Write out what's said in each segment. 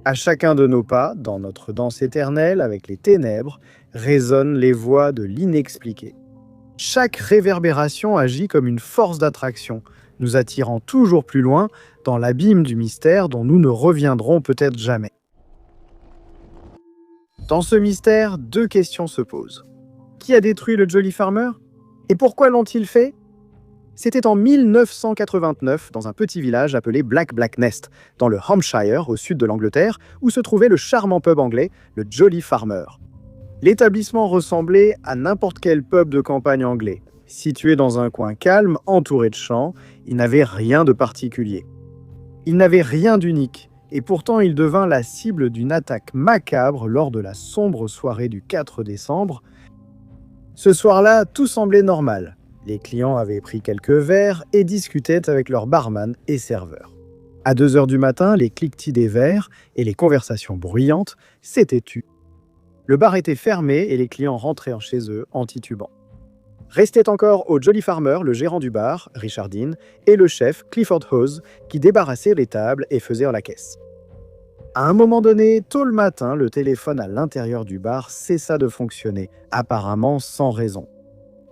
À chacun de nos pas, dans notre danse éternelle avec les ténèbres, résonnent les voix de l'inexpliqué. Chaque réverbération agit comme une force d'attraction, nous attirant toujours plus loin dans l'abîme du mystère dont nous ne reviendrons peut-être jamais. Dans ce mystère, deux questions se posent. Qui a détruit le Jolly Farmer? Et pourquoi l'ont-ils fait? C'était en 1989, dans un petit village appelé Black Nest, dans le Hampshire, au sud de l'Angleterre, où se trouvait le charmant pub anglais, le Jolly Farmer. L'établissement ressemblait à n'importe quel pub de campagne anglais. Situé dans un coin calme, entouré de champs, il n'avait rien de particulier. Il n'avait rien d'unique, et pourtant il devint la cible d'une attaque macabre lors de la sombre soirée du 4 décembre. Ce soir-là, tout semblait normal. Les clients avaient pris quelques verres et discutaient avec leur barman et serveur. À 2 heures du matin, les cliquetis des verres et les conversations bruyantes s'étaient tus. Le bar était fermé et les clients rentraient chez eux en titubant. Restaient encore au Jolly Farmer le gérant du bar, Richard Dean, et le chef, Clifford Hawes, qui débarrassaient les tables et faisaient la caisse. À un moment donné, tôt le matin, le téléphone à l'intérieur du bar cessa de fonctionner, apparemment sans raison.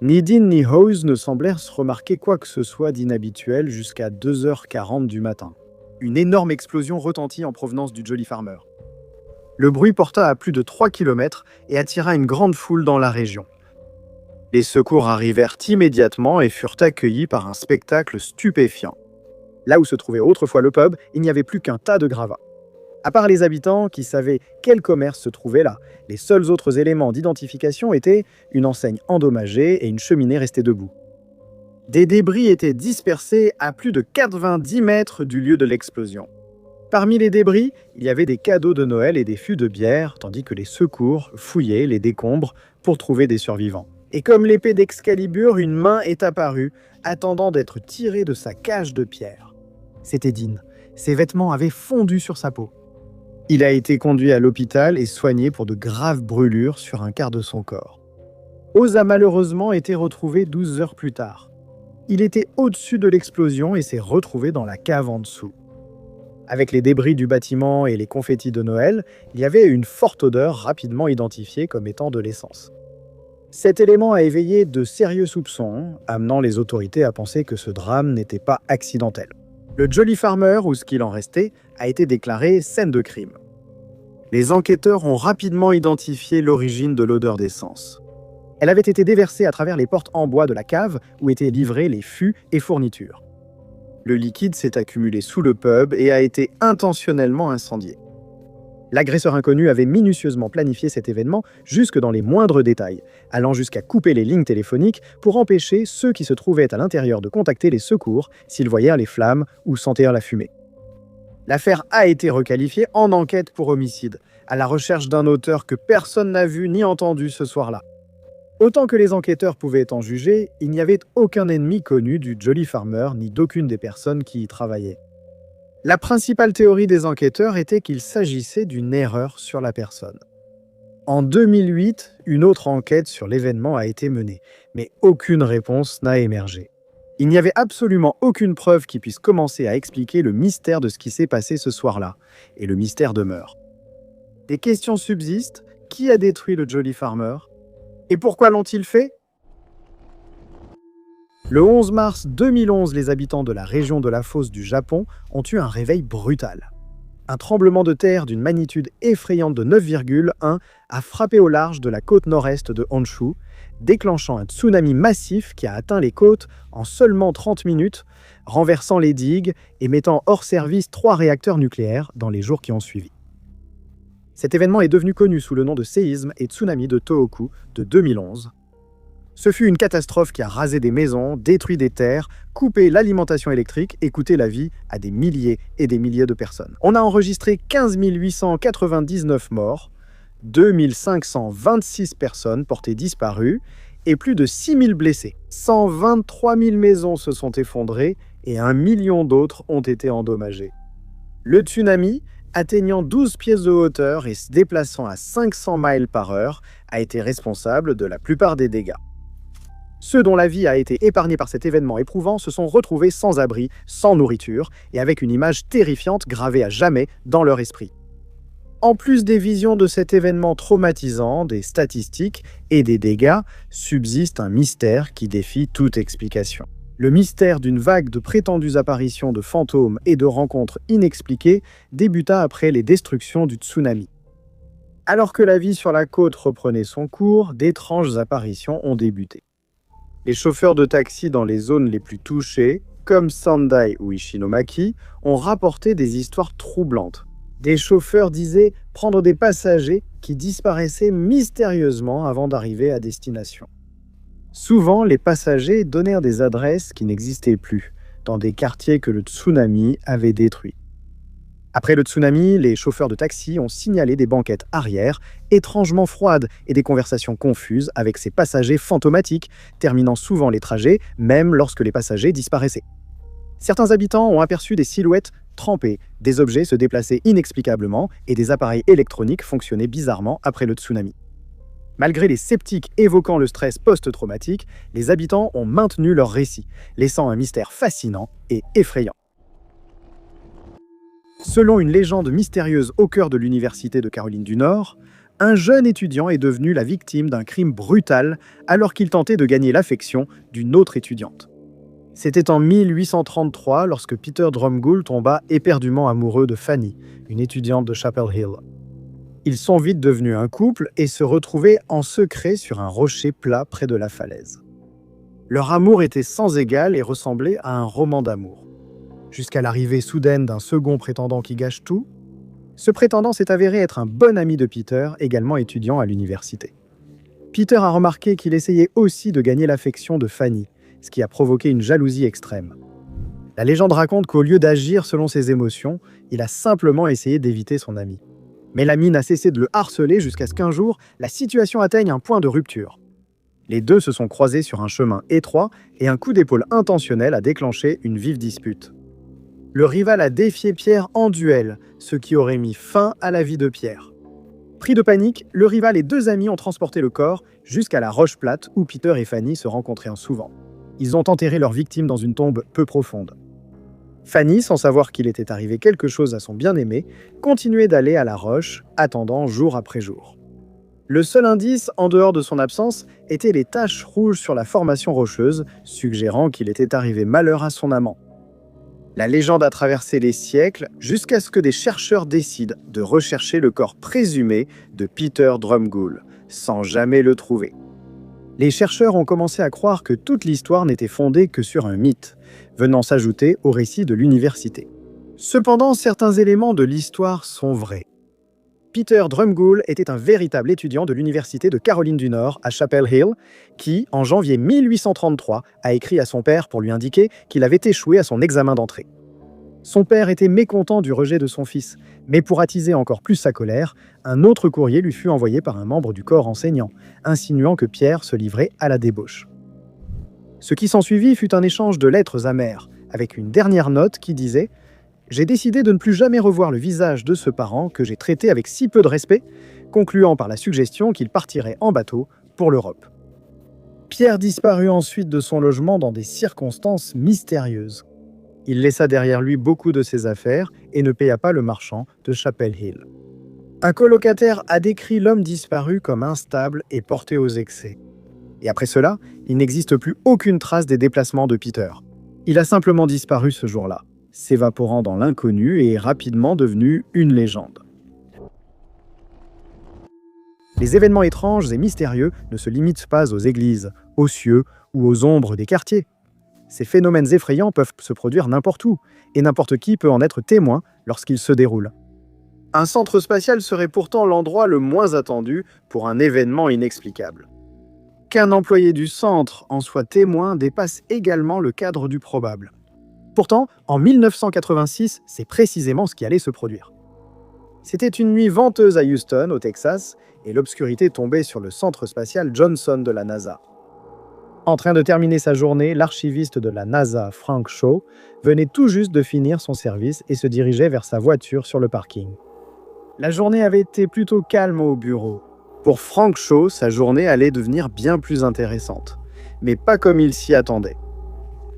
Ni Dean ni Hawes ne semblèrent se remarquer quoi que ce soit d'inhabituel jusqu'à 2h40 du matin. Une énorme explosion retentit en provenance du Jolly Farmer. Le bruit porta à plus de 3 km et attira une grande foule dans la région. Les secours arrivèrent immédiatement et furent accueillis par un spectacle stupéfiant. Là où se trouvait autrefois le pub, il n'y avait plus qu'un tas de gravats. À part les habitants qui savaient quel commerce se trouvait là, les seuls autres éléments d'identification étaient une enseigne endommagée et une cheminée restée debout. Des débris étaient dispersés à plus de 90 mètres du lieu de l'explosion. Parmi les débris, il y avait des cadeaux de Noël et des fûts de bière, tandis que les secours fouillaient les décombres pour trouver des survivants. Et comme l'épée d'Excalibur, une main est apparue, attendant d'être tirée de sa cage de pierre. C'était Dean. Ses vêtements avaient fondu sur sa peau. Il a été conduit à l'hôpital et soigné pour de graves brûlures sur un quart de son corps. Oz a malheureusement été retrouvé 12 heures plus tard. Il était au-dessus de l'explosion et s'est retrouvé dans la cave en dessous. Avec les débris du bâtiment et les confettis de Noël, il y avait une forte odeur rapidement identifiée comme étant de l'essence. Cet élément a éveillé de sérieux soupçons, amenant les autorités à penser que ce drame n'était pas accidentel. Le Jolly Farmer, ou ce qu'il en restait, a été déclaré scène de crime. Les enquêteurs ont rapidement identifié l'origine de l'odeur d'essence. Elle avait été déversée à travers les portes en bois de la cave où étaient livrés les fûts et fournitures. Le liquide s'est accumulé sous le pub et a été intentionnellement incendié. L'agresseur inconnu avait minutieusement planifié cet événement jusque dans les moindres détails, allant jusqu'à couper les lignes téléphoniques pour empêcher ceux qui se trouvaient à l'intérieur de contacter les secours s'ils voyèrent les flammes ou sentirent la fumée. L'affaire a été requalifiée en enquête pour homicide, à la recherche d'un auteur que personne n'a vu ni entendu ce soir-là. Autant que les enquêteurs pouvaient en juger, il n'y avait aucun ennemi connu du Jolly Farmer ni d'aucune des personnes qui y travaillaient. La principale théorie des enquêteurs était qu'il s'agissait d'une erreur sur la personne. En 2008, une autre enquête sur l'événement a été menée, mais aucune réponse n'a émergé. Il n'y avait absolument aucune preuve qui puisse commencer à expliquer le mystère de ce qui s'est passé ce soir-là, et le mystère demeure. Des questions subsistent. Qui a détruit le Jolly Farmer? Et pourquoi l'ont-ils fait? Le 11 mars 2011, les habitants de la région de la fosse du Japon ont eu un réveil brutal. Un tremblement de terre d'une magnitude effrayante de 9,1 a frappé au large de la côte nord-est de Honshu, déclenchant un tsunami massif qui a atteint les côtes en seulement 30 minutes, renversant les digues et mettant hors service 3 réacteurs nucléaires dans les jours qui ont suivi. Cet événement est devenu connu sous le nom de séisme et tsunami de Tohoku de 2011. Ce fut une catastrophe qui a rasé des maisons, détruit des terres, coupé l'alimentation électrique et coûté la vie à des milliers et des milliers de personnes. On a enregistré 15 899 morts, 2 526 personnes portées disparues et plus de 6 000 blessés. 123 000 maisons se sont effondrées et 1 million d'autres ont été endommagées. Le tsunami, atteignant 12 pieds de hauteur et se déplaçant à 500 miles par heure, a été responsable de la plupart des dégâts. Ceux dont la vie a été épargnée par cet événement éprouvant se sont retrouvés sans abri, sans nourriture et avec une image terrifiante gravée à jamais dans leur esprit. En plus des visions de cet événement traumatisant, des statistiques et des dégâts, subsiste un mystère qui défie toute explication. Le mystère d'une vague de prétendues apparitions de fantômes et de rencontres inexpliquées débuta après les destructions du tsunami. Alors que la vie sur la côte reprenait son cours, d'étranges apparitions ont débuté. Les chauffeurs de taxi dans les zones les plus touchées, comme Sendai ou Ishinomaki, ont rapporté des histoires troublantes. Des chauffeurs disaient prendre des passagers qui disparaissaient mystérieusement avant d'arriver à destination. Souvent, les passagers donnèrent des adresses qui n'existaient plus, dans des quartiers que le tsunami avait détruits. Après le tsunami, les chauffeurs de taxi ont signalé des banquettes arrière étrangement froides et des conversations confuses avec ces passagers fantomatiques, terminant souvent les trajets, même lorsque les passagers disparaissaient. Certains habitants ont aperçu des silhouettes trempées, des objets se déplaçaient inexplicablement et des appareils électroniques fonctionnaient bizarrement après le tsunami. Malgré les sceptiques évoquant le stress post-traumatique, les habitants ont maintenu leur récit, laissant un mystère fascinant et effrayant. Selon une légende mystérieuse au cœur de l'université de Caroline du Nord, un jeune étudiant est devenu la victime d'un crime brutal alors qu'il tentait de gagner l'affection d'une autre étudiante. C'était en 1833 lorsque Peter Drumgoole tomba éperdument amoureux de Fanny, une étudiante de Chapel Hill. Ils sont vite devenus un couple et se retrouvaient en secret sur un rocher plat près de la falaise. Leur amour était sans égal et ressemblait à un roman d'amour. Jusqu'à l'arrivée soudaine d'un second prétendant qui gâche tout, ce prétendant s'est avéré être un bon ami de Peter, également étudiant à l'université. Peter a remarqué qu'il essayait aussi de gagner l'affection de Fanny, ce qui a provoqué une jalousie extrême. La légende raconte qu'au lieu d'agir selon ses émotions, il a simplement essayé d'éviter son ami. Mais l'ami n'a cessé de le harceler jusqu'à ce qu'un jour, la situation atteigne un point de rupture. Les deux se sont croisés sur un chemin étroit et un coup d'épaule intentionnel a déclenché une vive dispute. Le rival a défié Pierre en duel, ce qui aurait mis fin à la vie de Pierre. Pris de panique, le rival et deux amis ont transporté le corps jusqu'à la roche plate où Peter et Fanny se rencontraient souvent. Ils ont enterré leur victime dans une tombe peu profonde. Fanny, sans savoir qu'il était arrivé quelque chose à son bien-aimé, continuait d'aller à la roche, attendant jour après jour. Le seul indice, en dehors de son absence, étaient les taches rouges sur la formation rocheuse, suggérant qu'il était arrivé malheur à son amant. La légende a traversé les siècles jusqu'à ce que des chercheurs décident de rechercher le corps présumé de Peter Drumgoole, sans jamais le trouver. Les chercheurs ont commencé à croire que toute l'histoire n'était fondée que sur un mythe, venant s'ajouter au récit de l'université. Cependant, certains éléments de l'histoire sont vrais. Peter Drumgoole était un véritable étudiant de l'université de Caroline du Nord à Chapel Hill, qui, en janvier 1833, a écrit à son père pour lui indiquer qu'il avait échoué à son examen d'entrée. Son père était mécontent du rejet de son fils, mais pour attiser encore plus sa colère, un autre courrier lui fut envoyé par un membre du corps enseignant, insinuant que Pierre se livrait à la débauche. Ce qui s'ensuivit fut un échange de lettres amères, avec une dernière note qui disait « J'ai décidé de ne plus jamais revoir le visage de ce parent que j'ai traité avec si peu de respect », concluant par la suggestion qu'il partirait en bateau pour l'Europe. Pierre disparut ensuite de son logement dans des circonstances mystérieuses. Il laissa derrière lui beaucoup de ses affaires et ne paya pas le marchand de Chapel Hill. Un colocataire a décrit l'homme disparu comme instable et porté aux excès. Et après cela, il n'existe plus aucune trace des déplacements de Peter. Il a simplement disparu ce jour-là, s'évaporant dans l'inconnu et est rapidement devenu une légende. Les événements étranges et mystérieux ne se limitent pas aux églises, aux cieux ou aux ombres des quartiers. Ces phénomènes effrayants peuvent se produire n'importe où, et n'importe qui peut en être témoin lorsqu'ils se déroulent. Un centre spatial serait pourtant l'endroit le moins attendu pour un événement inexplicable. Qu'un employé du centre en soit témoin dépasse également le cadre du probable. Pourtant, en 1986, c'est précisément ce qui allait se produire. C'était une nuit venteuse à Houston, au Texas, et l'obscurité tombait sur le centre spatial Johnson de la NASA. En train de terminer sa journée, l'archiviste de la NASA, Frank Shaw, venait tout juste de finir son service et se dirigeait vers sa voiture sur le parking. La journée avait été plutôt calme au bureau. Pour Frank Shaw, sa journée allait devenir bien plus intéressante, mais pas comme il s'y attendait.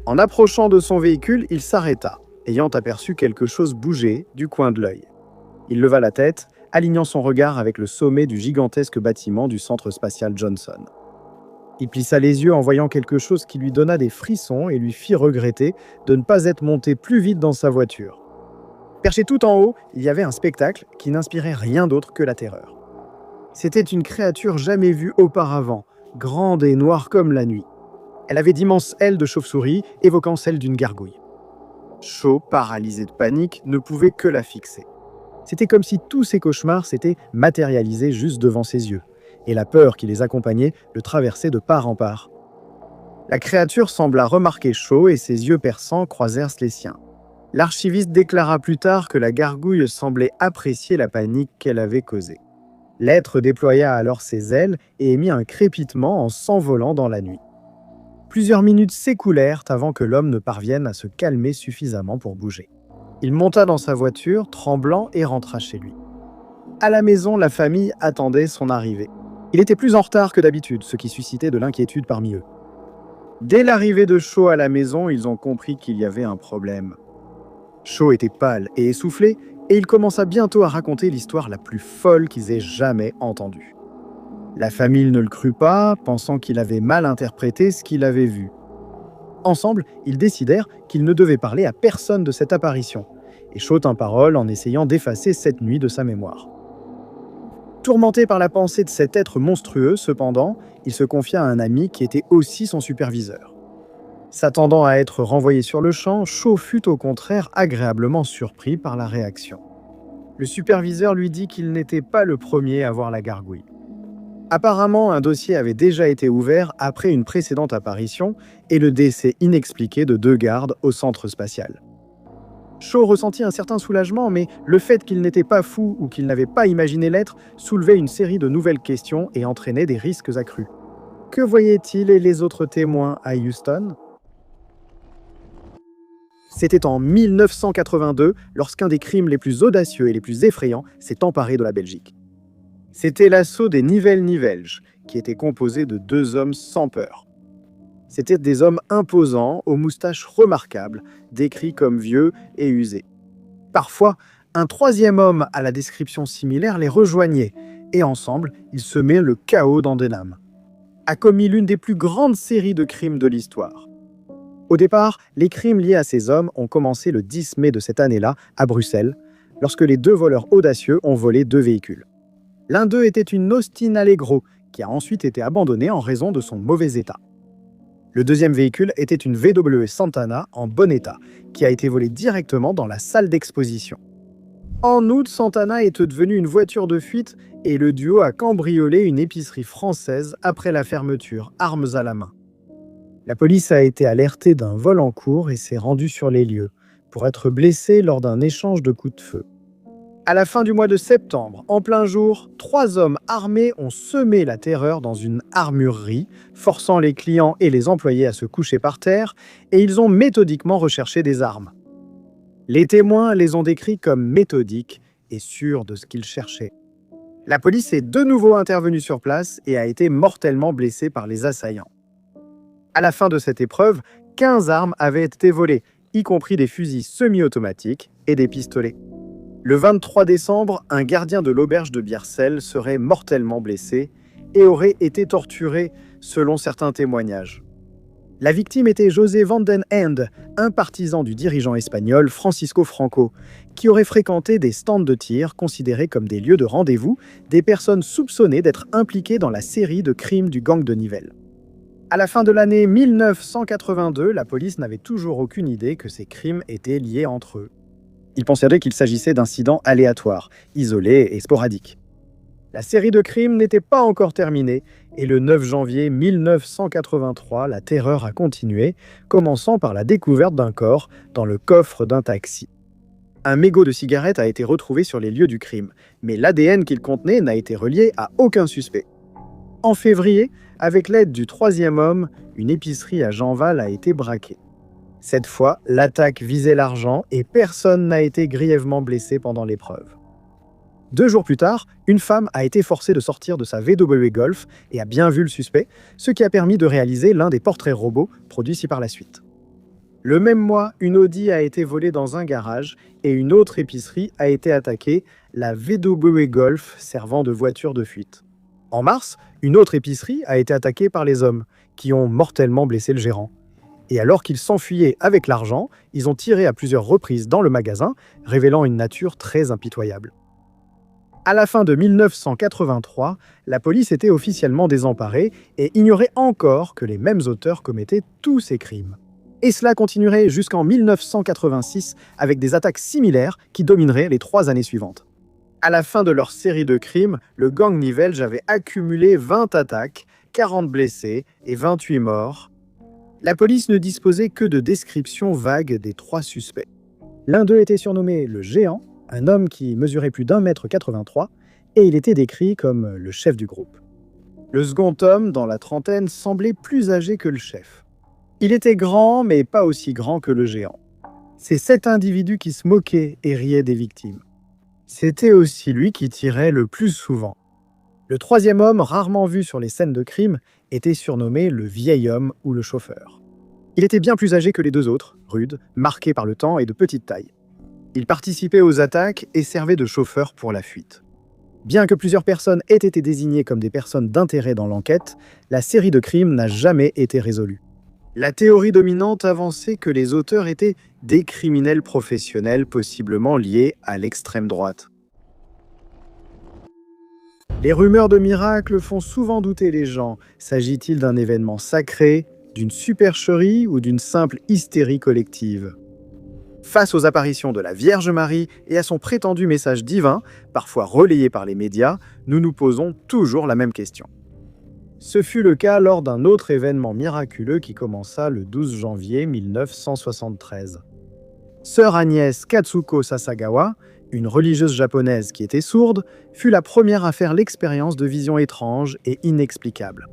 En approchant de son véhicule, il s'arrêta, ayant aperçu quelque chose bouger du coin de l'œil. Il leva la tête, alignant son regard avec le sommet du gigantesque bâtiment du centre spatial Johnson. Il plissa les yeux en voyant quelque chose qui lui donna des frissons et lui fit regretter de ne pas être monté plus vite dans sa voiture. Perché tout en haut, il y avait un spectacle qui n'inspirait rien d'autre que la terreur. C'était une créature jamais vue auparavant, grande et noire comme la nuit. Elle avait d'immenses ailes de chauve-souris, évoquant celles d'une gargouille. Shaw, paralysé de panique, ne pouvait que la fixer. C'était comme si tous ses cauchemars s'étaient matérialisés juste devant ses yeux, et la peur qui les accompagnait le traversait de part en part. La créature sembla remarquer Shaw et ses yeux perçants croisèrent les siens. L'archiviste déclara plus tard que la gargouille semblait apprécier la panique qu'elle avait causée. L'être déploya alors ses ailes et émit un crépitement en s'envolant dans la nuit. Plusieurs minutes s'écoulèrent avant que l'homme ne parvienne à se calmer suffisamment pour bouger. Il monta dans sa voiture, tremblant, et rentra chez lui. À la maison, la famille attendait son arrivée. Il était plus en retard que d'habitude, ce qui suscitait de l'inquiétude parmi eux. Dès l'arrivée de Shaw à la maison, ils ont compris qu'il y avait un problème. Shaw était pâle et essoufflé, et il commença bientôt à raconter l'histoire la plus folle qu'ils aient jamais entendue. La famille ne le crut pas, pensant qu'il avait mal interprété ce qu'il avait vu. Ensemble, ils décidèrent qu'ils ne devaient parler à personne de cette apparition, et Shaw tint parole en essayant d'effacer cette nuit de sa mémoire. Tourmenté par la pensée de cet être monstrueux, cependant, il se confia à un ami qui était aussi son superviseur. S'attendant à être renvoyé sur le champ, Shaw fut au contraire agréablement surpris par la réaction. Le superviseur lui dit qu'il n'était pas le premier à voir la gargouille. Apparemment, un dossier avait déjà été ouvert après une précédente apparition et le décès inexpliqué de 2 gardes au centre spatial. Shaw ressentit un certain soulagement, mais le fait qu'il n'était pas fou ou qu'il n'avait pas imaginé l'être soulevait une série de nouvelles questions et entraînait des risques accrus. Que voyaient-ils et les autres témoins à Houston ? C'était en 1982, lorsqu'un des crimes les plus audacieux et les plus effrayants s'est emparé de la Belgique. C'était l'assaut des Nivelles-Nivelges, qui était composé de 2 hommes sans peur. C'étaient des hommes imposants, aux moustaches remarquables, décrits comme vieux et usés. Parfois, un 3e homme à la description similaire les rejoignait, et ensemble, ils semaient le chaos dans Denham. A commis l'une des plus grandes séries de crimes de l'histoire. Au départ, les crimes liés à ces hommes ont commencé le 10 mai de cette année-là, à Bruxelles, lorsque les 2 voleurs audacieux ont volé 2 véhicules. L'un d'eux était une Austin Allegro, qui a ensuite été abandonnée en raison de son mauvais état. Le 2e véhicule était une VW Santana en bon état, qui a été volée directement dans la salle d'exposition. En août, Santana est devenue une voiture de fuite et le duo a cambriolé une épicerie française après la fermeture, armes à la main. La police a été alertée d'un vol en cours et s'est rendue sur les lieux, pour être blessée lors d'un échange de coups de feu. À la fin du mois de septembre, en plein jour, 3 hommes armés ont semé la terreur dans une armurerie, forçant les clients et les employés à se coucher par terre, et ils ont méthodiquement recherché des armes. Les témoins les ont décrits comme méthodiques et sûrs de ce qu'ils cherchaient. La police est de nouveau intervenue sur place et a été mortellement blessée par les assaillants. À la fin de cette épreuve, 15 armes avaient été volées, y compris des fusils semi-automatiques et des pistolets. Le 23 décembre, un gardien de l'auberge de Biercel serait mortellement blessé et aurait été torturé, selon certains témoignages. La victime était José Van den Ende, un partisan du dirigeant espagnol Francisco Franco, qui aurait fréquenté des stands de tir considérés comme des lieux de rendez-vous des personnes soupçonnées d'être impliquées dans la série de crimes du gang de Nivelles. À la fin de l'année 1982, la police n'avait toujours aucune idée que ces crimes étaient liés entre eux. Ils pensaient qu'il s'agissait d'incidents aléatoires, isolés et sporadiques. La série de crimes n'était pas encore terminée et le 9 janvier 1983, la terreur a continué, commençant par la découverte d'un corps dans le coffre d'un taxi. Un mégot de cigarette a été retrouvé sur les lieux du crime, mais l'ADN qu'il contenait n'a été relié à aucun suspect. En février, avec l'aide du 3e homme, une épicerie à Jeanval a été braquée. Cette fois, l'attaque visait l'argent et personne n'a été grièvement blessé pendant l'épreuve. 2 jours plus tard, une femme a été forcée de sortir de sa VW Golf et a bien vu le suspect, ce qui a permis de réaliser l'un des portraits robots produits ci par la suite. Le même mois, une Audi a été volée dans un garage et une autre épicerie a été attaquée, la VW Golf servant de voiture de fuite. En mars, une autre épicerie a été attaquée par les hommes, qui ont mortellement blessé le gérant. Et alors qu'ils s'enfuyaient avec l'argent, ils ont tiré à plusieurs reprises dans le magasin, révélant une nature très impitoyable. À la fin de 1983, la police était officiellement désemparée et ignorait encore que les mêmes auteurs commettaient tous ces crimes. Et cela continuerait jusqu'en 1986 avec des attaques similaires qui domineraient les 3 années suivantes. À la fin de leur série de crimes, le gang Nivelles avait accumulé 20 attaques, 40 blessés et 28 morts. La police ne disposait que de descriptions vagues des 3 suspects. L'un d'eux était surnommé le Géant, un homme qui mesurait plus d'1,83 m, et il était décrit comme le chef du groupe. Le second homme, dans la trentaine, semblait plus âgé que le chef. Il était grand, mais pas aussi grand que le Géant. C'est cet individu qui se moquait et riait des victimes. C'était aussi lui qui tirait le plus souvent. Le troisième homme, rarement vu sur les scènes de crime, était surnommé le vieil homme ou le chauffeur. Il était bien plus âgé que les 2 autres, rude, marqué par le temps et de petite taille. Il participait aux attaques et servait de chauffeur pour la fuite. Bien que plusieurs personnes aient été désignées comme des personnes d'intérêt dans l'enquête, la série de crimes n'a jamais été résolue. La théorie dominante avançait que les auteurs étaient des criminels professionnels possiblement liés à l'extrême droite. Les rumeurs de miracles font souvent douter les gens. S'agit-il d'un événement sacré, d'une supercherie ou d'une simple hystérie collective ? Face aux apparitions de la Vierge Marie et à son prétendu message divin, parfois relayé par les médias, nous nous posons toujours la même question. Ce fut le cas lors d'un autre événement miraculeux qui commença le 12 janvier 1973. Sœur Agnès Katsuko Sasagawa, une religieuse japonaise qui était sourde, fut la première à faire l'expérience de visions étranges et inexplicables.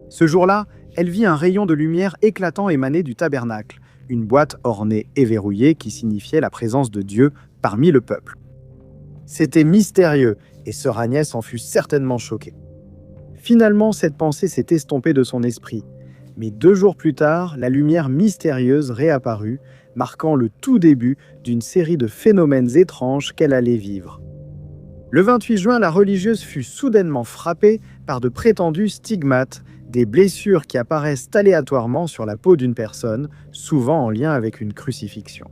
Ce jour-là, elle vit un rayon de lumière éclatant émaner du tabernacle, une boîte ornée et verrouillée qui signifiait la présence de Dieu parmi le peuple. C'était mystérieux et sœur Agnès en fut certainement choquée. Finalement, cette pensée s'est estompée de son esprit, mais 2 jours plus tard, la lumière mystérieuse réapparut, marquant le tout début d'une série de phénomènes étranges qu'elle allait vivre. Le 28 juin, la religieuse fut soudainement frappée par de prétendus stigmates, des blessures qui apparaissent aléatoirement sur la peau d'une personne, souvent en lien avec une crucifixion.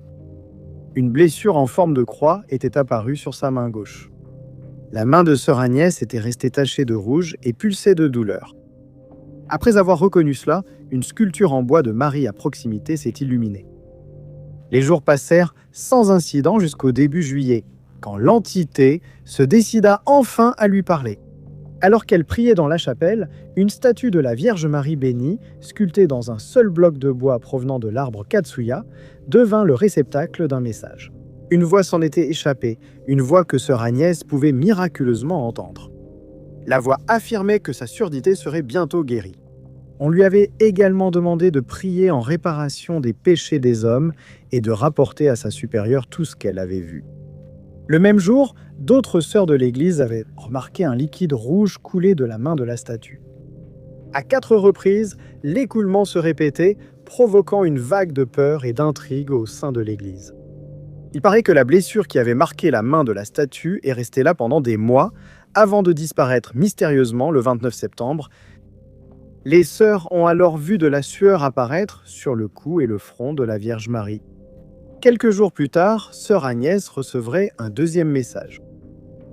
Une blessure en forme de croix était apparue sur sa main gauche. La main de sœur Agnès était restée tachée de rouge et pulsait de douleur. Après avoir reconnu cela, une sculpture en bois de Marie à proximité s'est illuminée. Les jours passèrent sans incident jusqu'au début juillet, quand l'entité se décida enfin à lui parler. Alors qu'elle priait dans la chapelle, une statue de la Vierge Marie bénie, sculptée dans un seul bloc de bois provenant de l'arbre Katsuya, devint le réceptacle d'un message. Une voix s'en était échappée, une voix que sœur Agnès pouvait miraculeusement entendre. La voix affirmait que sa surdité serait bientôt guérie. On lui avait également demandé de prier en réparation des péchés des hommes et de rapporter à sa supérieure tout ce qu'elle avait vu. Le même jour, d'autres sœurs de l'église avaient remarqué un liquide rouge couler de la main de la statue. À 4 reprises, l'écoulement se répétait, provoquant une vague de peur et d'intrigue au sein de l'église. Il paraît que la blessure qui avait marqué la main de la statue est restée là pendant des mois, avant de disparaître mystérieusement le 29 septembre. Les sœurs ont alors vu de la sueur apparaître sur le cou et le front de la Vierge Marie. Quelques jours plus tard, sœur Agnès recevrait un 2e message.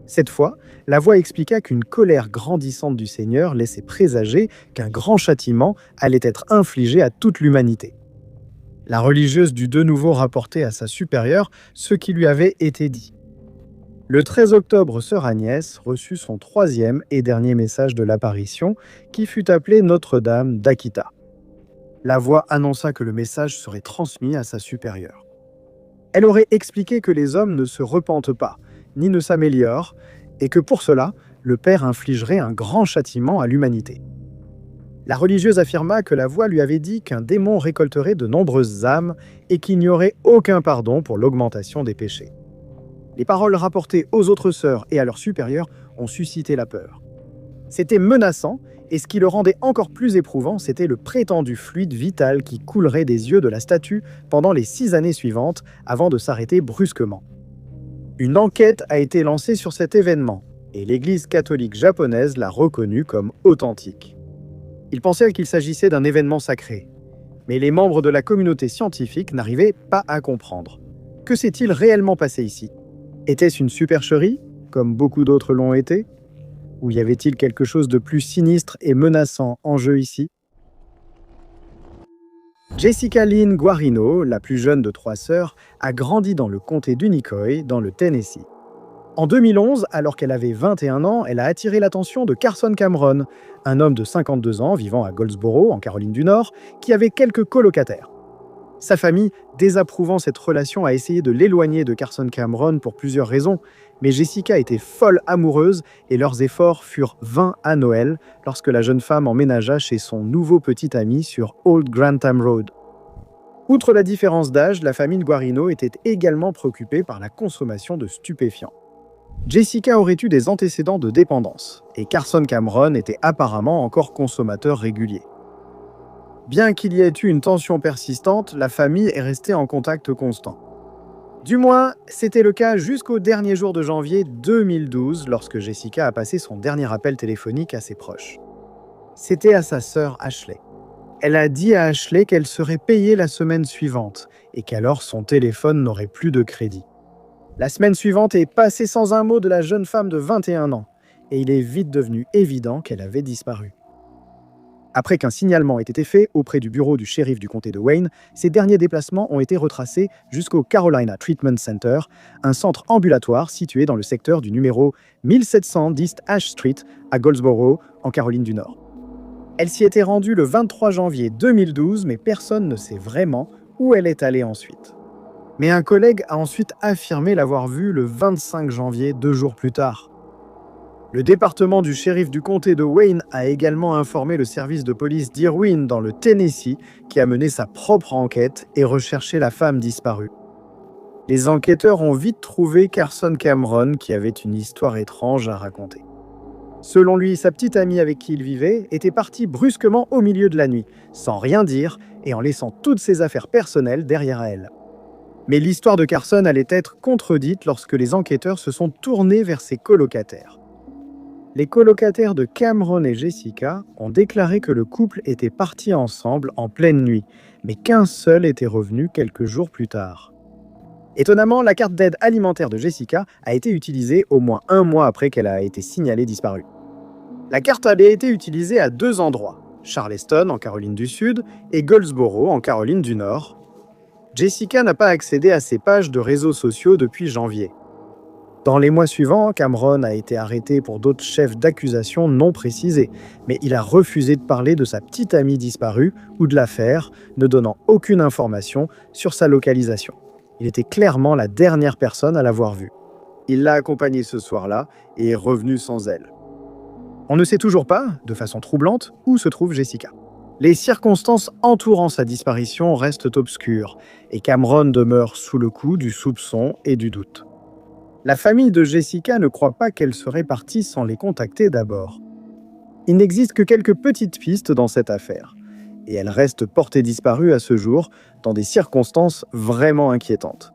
Cette fois, la voix expliqua qu'une colère grandissante du Seigneur laissait présager qu'un grand châtiment allait être infligé à toute l'humanité. La religieuse dut de nouveau rapporter à sa supérieure ce qui lui avait été dit. Le 13 octobre, sœur Agnès reçut son 3e et dernier message de l'apparition, qui fut appelé Notre-Dame d'Akita. La voix annonça que le message serait transmis à sa supérieure. Elle aurait expliqué que les hommes ne se repentent pas, ni ne s'améliorent, et que pour cela, le Père infligerait un grand châtiment à l'humanité. La religieuse affirma que la voix lui avait dit qu'un démon récolterait de nombreuses âmes et qu'il n'y aurait aucun pardon pour l'augmentation des péchés. Les paroles rapportées aux autres sœurs et à leurs supérieurs ont suscité la peur. C'était menaçant, et ce qui le rendait encore plus éprouvant, c'était le prétendu fluide vital qui coulerait des yeux de la statue pendant les 6 années suivantes, avant de s'arrêter brusquement. Une enquête a été lancée sur cet événement, et l'Église catholique japonaise l'a reconnu comme authentique. Ils pensaient qu'il s'agissait d'un événement sacré, mais les membres de la communauté scientifique n'arrivaient pas à comprendre. Que s'est-il réellement passé ici? Était-ce une supercherie, comme beaucoup d'autres l'ont été? Ou y avait-il quelque chose de plus sinistre et menaçant en jeu ici? Jessica Lynn Guarino, la plus jeune de 3 sœurs, a grandi dans le comté d'Unicoi, dans le Tennessee. En 2011, alors qu'elle avait 21 ans, elle a attiré l'attention de Carson Cameron, un homme de 52 ans vivant à Goldsboro, en Caroline du Nord, qui avait quelques colocataires. Sa famille, désapprouvant cette relation, a essayé de l'éloigner de Carson Cameron pour plusieurs raisons, mais Jessica était folle amoureuse et leurs efforts furent vains à Noël lorsque la jeune femme emménagea chez son nouveau petit ami sur Old Grantham Road. Outre la différence d'âge, la famille Guarino était également préoccupée par la consommation de stupéfiants. Jessica aurait eu des antécédents de dépendance, et Carson Cameron était apparemment encore consommateur régulier. Bien qu'il y ait eu une tension persistante, la famille est restée en contact constant. Du moins, c'était le cas jusqu'au dernier jour de janvier 2012, lorsque Jessica a passé son dernier appel téléphonique à ses proches. C'était à sa sœur Ashley. Elle a dit à Ashley qu'elle serait payée la semaine suivante, et qu'alors son téléphone n'aurait plus de crédit. La semaine suivante est passée sans un mot de la jeune femme de 21 ans, et il est vite devenu évident qu'elle avait disparu. Après qu'un signalement ait été fait auprès du bureau du shérif du comté de Wayne, ses derniers déplacements ont été retracés jusqu'au Carolina Treatment Center, un centre ambulatoire situé dans le secteur du numéro 1710 Ash Street à Goldsboro, en Caroline du Nord. Elle s'y était rendue le 23 janvier 2012, mais personne ne sait vraiment où elle est allée ensuite. Mais un collègue a ensuite affirmé l'avoir vue le 25 janvier, 2 jours plus tard. Le département du shérif du comté de Wayne a également informé le service de police d'Irwin dans le Tennessee qui a mené sa propre enquête et recherché la femme disparue. Les enquêteurs ont vite trouvé Carson Cameron qui avait une histoire étrange à raconter. Selon lui, sa petite amie avec qui il vivait était partie brusquement au milieu de la nuit, sans rien dire et en laissant toutes ses affaires personnelles derrière elle. Mais l'histoire de Carson allait être contredite lorsque les enquêteurs se sont tournés vers ses colocataires. Les colocataires de Cameron et Jessica ont déclaré que le couple était parti ensemble en pleine nuit, mais qu'un seul était revenu quelques jours plus tard. Étonnamment, la carte d'aide alimentaire de Jessica a été utilisée au moins 1 mois après qu'elle a été signalée disparue. La carte avait été utilisée à 2 endroits, Charleston en Caroline du Sud et Goldsboro en Caroline du Nord. Jessica n'a pas accédé à ses pages de réseaux sociaux depuis janvier. Dans les mois suivants, Cameron a été arrêté pour d'autres chefs d'accusation non précisés, mais il a refusé de parler de sa petite amie disparue ou de l'affaire, ne donnant aucune information sur sa localisation. Il était clairement la dernière personne à l'avoir vue. Il l'a accompagnée ce soir-là et est revenu sans elle. On ne sait toujours pas, de façon troublante, où se trouve Jessica. Les circonstances entourant sa disparition restent obscures, et Cameron demeure sous le coup du soupçon et du doute. La famille de Jessica ne croit pas qu'elle serait partie sans les contacter d'abord. Il n'existe que quelques petites pistes dans cette affaire, et elle reste portée disparue à ce jour dans des circonstances vraiment inquiétantes.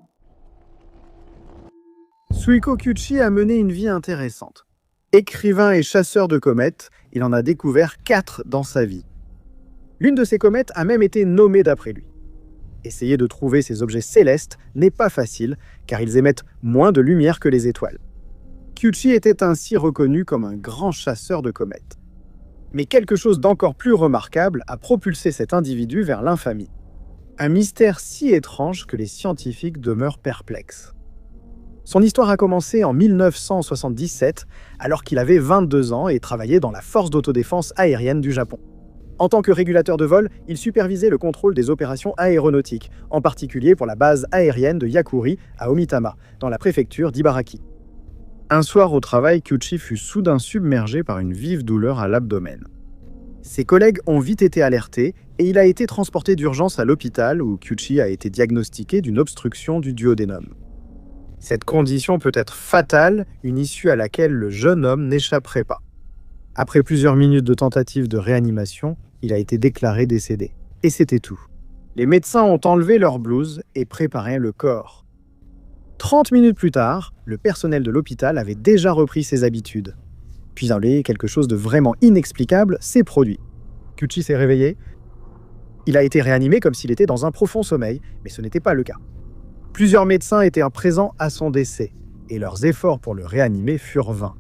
Suiko Kyuchi a mené une vie intéressante. Écrivain et chasseur de comètes, il en a découvert 4 dans sa vie. L'une de ces comètes a même été nommée d'après lui. Essayer de trouver ces objets célestes n'est pas facile, car ils émettent moins de lumière que les étoiles. Kyuchi était ainsi reconnu comme un grand chasseur de comètes. Mais quelque chose d'encore plus remarquable a propulsé cet individu vers l'infamie. Un mystère si étrange que les scientifiques demeurent perplexes. Son histoire a commencé en 1977, alors qu'il avait 22 ans et travaillait dans la force d'autodéfense aérienne du Japon. En tant que régulateur de vol, il supervisait le contrôle des opérations aéronautiques, en particulier pour la base aérienne de Yakuri à Omitama, dans la préfecture d'Ibaraki. Un soir au travail, Kyuchi fut soudain submergé par une vive douleur à l'abdomen. Ses collègues ont vite été alertés et il a été transporté d'urgence à l'hôpital où Kyuchi a été diagnostiqué d'une obstruction du duodénum. Cette condition peut être fatale, une issue à laquelle le jeune homme n'échapperait pas. Après plusieurs minutes de tentative de réanimation, il a été déclaré décédé. Et c'était tout. Les médecins ont enlevé leur blouse et préparé le corps. 30 minutes plus tard, le personnel de l'hôpital avait déjà repris ses habitudes. Puis quelque chose de vraiment inexplicable s'est produit. Kyuchi s'est réveillé. Il a été réanimé comme s'il était dans un profond sommeil, mais ce n'était pas le cas. Plusieurs médecins étaient présents à son décès, et leurs efforts pour le réanimer furent vains.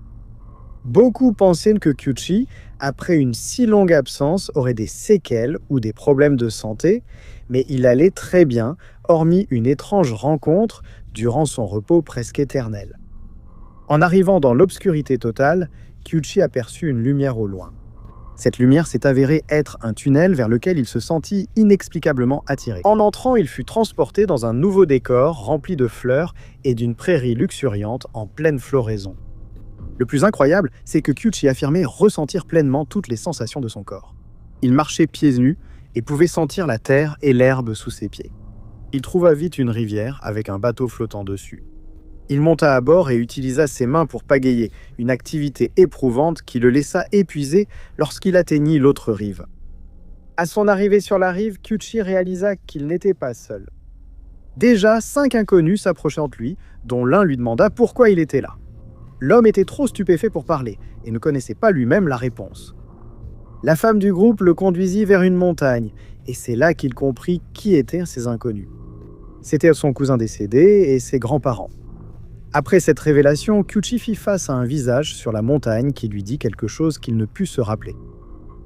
Beaucoup pensaient que Kyuchi, après une si longue absence, aurait des séquelles ou des problèmes de santé, mais il allait très bien, hormis une étrange rencontre durant son repos presque éternel. En arrivant dans l'obscurité totale, Kyuchi aperçut une lumière au loin. Cette lumière s'est avérée être un tunnel vers lequel il se sentit inexplicablement attiré. En entrant, il fut transporté dans un nouveau décor rempli de fleurs et d'une prairie luxuriante en pleine floraison. Le plus incroyable, c'est que Kyuchi affirmait ressentir pleinement toutes les sensations de son corps. Il marchait pieds nus et pouvait sentir la terre et l'herbe sous ses pieds. Il trouva vite une rivière avec un bateau flottant dessus. Il monta à bord et utilisa ses mains pour pagayer, une activité éprouvante qui le laissa épuisé lorsqu'il atteignit l'autre rive. À son arrivée sur la rive, Kyuchi réalisa qu'il n'était pas seul. Déjà, 5 inconnus s'approchaient de lui, dont l'un lui demanda pourquoi il était là. L'homme était trop stupéfait pour parler et ne connaissait pas lui-même la réponse. La femme du groupe le conduisit vers une montagne, et c'est là qu'il comprit qui étaient ces inconnus. C'étaient son cousin décédé et ses grands-parents. Après cette révélation, Kyuchi fit face à un visage sur la montagne qui lui dit quelque chose qu'il ne put se rappeler.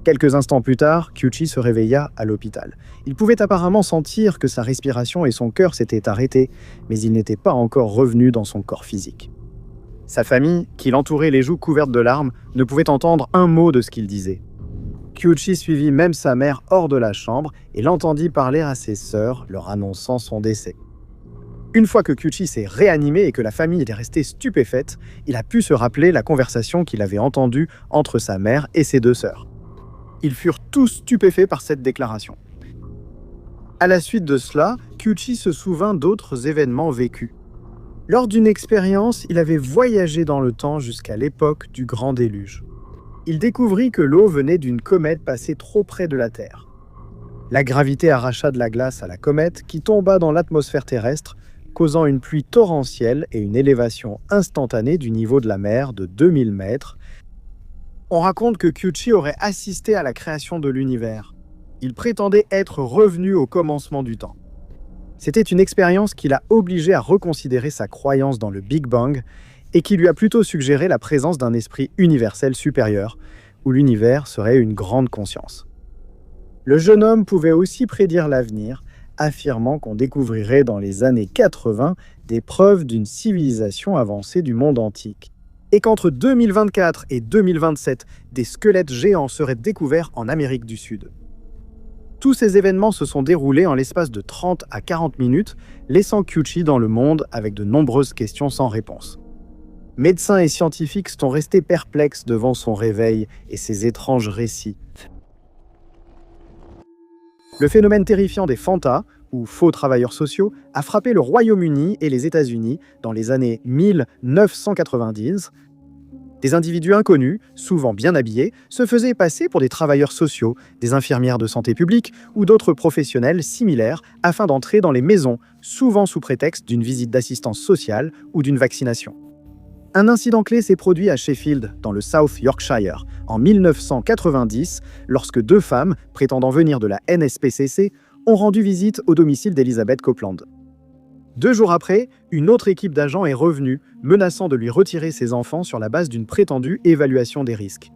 Quelques instants plus tard, Kyuchi se réveilla à l'hôpital. Il pouvait apparemment sentir que sa respiration et son cœur s'étaient arrêtés, mais il n'était pas encore revenu dans son corps physique. Sa famille, qui l'entourait les joues couvertes de larmes, ne pouvait entendre un mot de ce qu'il disait. Kyuchi suivit même sa mère hors de la chambre et l'entendit parler à ses sœurs, leur annonçant son décès. Une fois que Kyuchi s'est réanimé et que la famille était restée stupéfaite, il a pu se rappeler la conversation qu'il avait entendue entre sa mère et ses 2 sœurs. Ils furent tous stupéfaits par cette déclaration. À la suite de cela, Kyuchi se souvint d'autres événements vécus. Lors d'une expérience, il avait voyagé dans le temps jusqu'à l'époque du Grand Déluge. Il découvrit que l'eau venait d'une comète passée trop près de la Terre. La gravité arracha de la glace à la comète qui tomba dans l'atmosphère terrestre, causant une pluie torrentielle et une élévation instantanée du niveau de la mer de 2000 mètres. On raconte que Kyuchi aurait assisté à la création de l'univers. Il prétendait être revenu au commencement du temps. C'était une expérience qui l'a obligé à reconsidérer sa croyance dans le Big Bang et qui lui a plutôt suggéré la présence d'un esprit universel supérieur, où l'univers serait une grande conscience. Le jeune homme pouvait aussi prédire l'avenir, affirmant qu'on découvrirait dans les années 80 des preuves d'une civilisation avancée du monde antique, et qu'entre 2024 et 2027, des squelettes géants seraient découverts en Amérique du Sud. Tous ces événements se sont déroulés en l'espace de 30 à 40 minutes, laissant Kyuchi dans le monde avec de nombreuses questions sans réponse. Médecins et scientifiques sont restés perplexes devant son réveil et ses étranges récits. Le phénomène terrifiant des FANTA, ou faux travailleurs sociaux, a frappé le Royaume-Uni et les États-Unis dans les années 1990. Des individus inconnus, souvent bien habillés, se faisaient passer pour des travailleurs sociaux, des infirmières de santé publique ou d'autres professionnels similaires afin d'entrer dans les maisons, souvent sous prétexte d'une visite d'assistance sociale ou d'une vaccination. Un incident clé s'est produit à Sheffield, dans le South Yorkshire, en 1990, lorsque 2 femmes, prétendant venir de la NSPCC, ont rendu visite au domicile d'Elizabeth Copeland. 2 jours après, une autre équipe d'agents est revenue, menaçant de lui retirer ses enfants sur la base d'une prétendue évaluation des risques.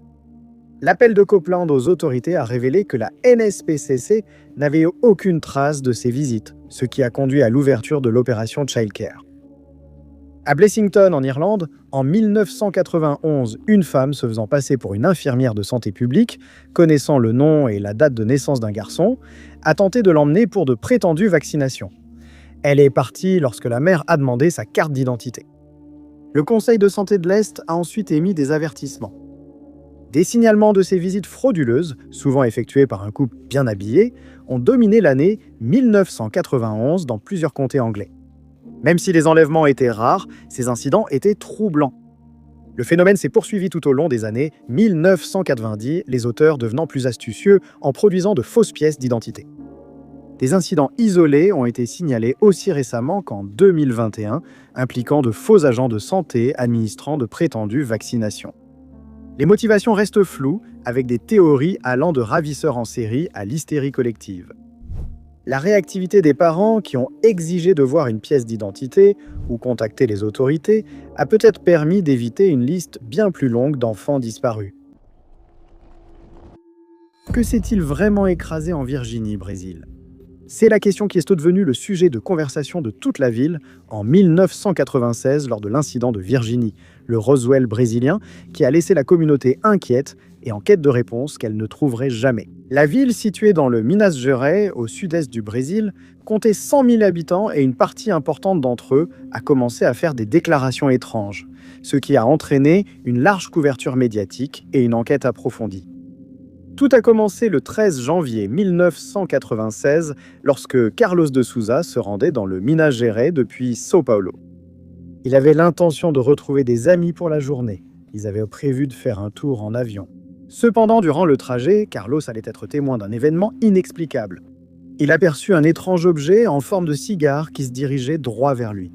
L'appel de Copeland aux autorités a révélé que la NSPCC n'avait aucune trace de ces visites, ce qui a conduit à l'ouverture de l'opération Childcare. À Blessington, en Irlande, en 1991, une femme se faisant passer pour une infirmière de santé publique, connaissant le nom et la date de naissance d'un garçon, a tenté de l'emmener pour de prétendues vaccinations. Elle est partie lorsque la mère a demandé sa carte d'identité. Le Conseil de santé de l'Est a ensuite émis des avertissements. Des signalements de ces visites frauduleuses, souvent effectuées par un couple bien habillé, ont dominé l'année 1991 dans plusieurs comtés anglais. Même si les enlèvements étaient rares, ces incidents étaient troublants. Le phénomène s'est poursuivi tout au long des années 1990, les auteurs devenant plus astucieux en produisant de fausses pièces d'identité. Des incidents isolés ont été signalés aussi récemment qu'en 2021, impliquant de faux agents de santé administrant de prétendues vaccinations. Les motivations restent floues, avec des théories allant de ravisseurs en série à l'hystérie collective. La réactivité des parents qui ont exigé de voir une pièce d'identité ou contacté les autorités a peut-être permis d'éviter une liste bien plus longue d'enfants disparus. Que s'est-il vraiment écrasé en Virginie, Brésil ? C'est la question qui est devenue le sujet de conversation de toute la ville en 1996 lors de l'incident de Virginie, le Roswell brésilien, qui a laissé la communauté inquiète et en quête de réponses qu'elle ne trouverait jamais. La ville, située dans le Minas Gerais, au sud-est du Brésil, comptait 100 000 habitants et une partie importante d'entre eux a commencé à faire des déclarations étranges, ce qui a entraîné une large couverture médiatique et une enquête approfondie. Tout a commencé le 13 janvier 1996 lorsque Carlos de Souza se rendait dans le Minas Gerais depuis São Paulo. Il avait l'intention de retrouver des amis pour la journée. Ils avaient prévu de faire un tour en avion. Cependant, durant le trajet, Carlos allait être témoin d'un événement inexplicable. Il aperçut un étrange objet en forme de cigare qui se dirigeait droit vers lui.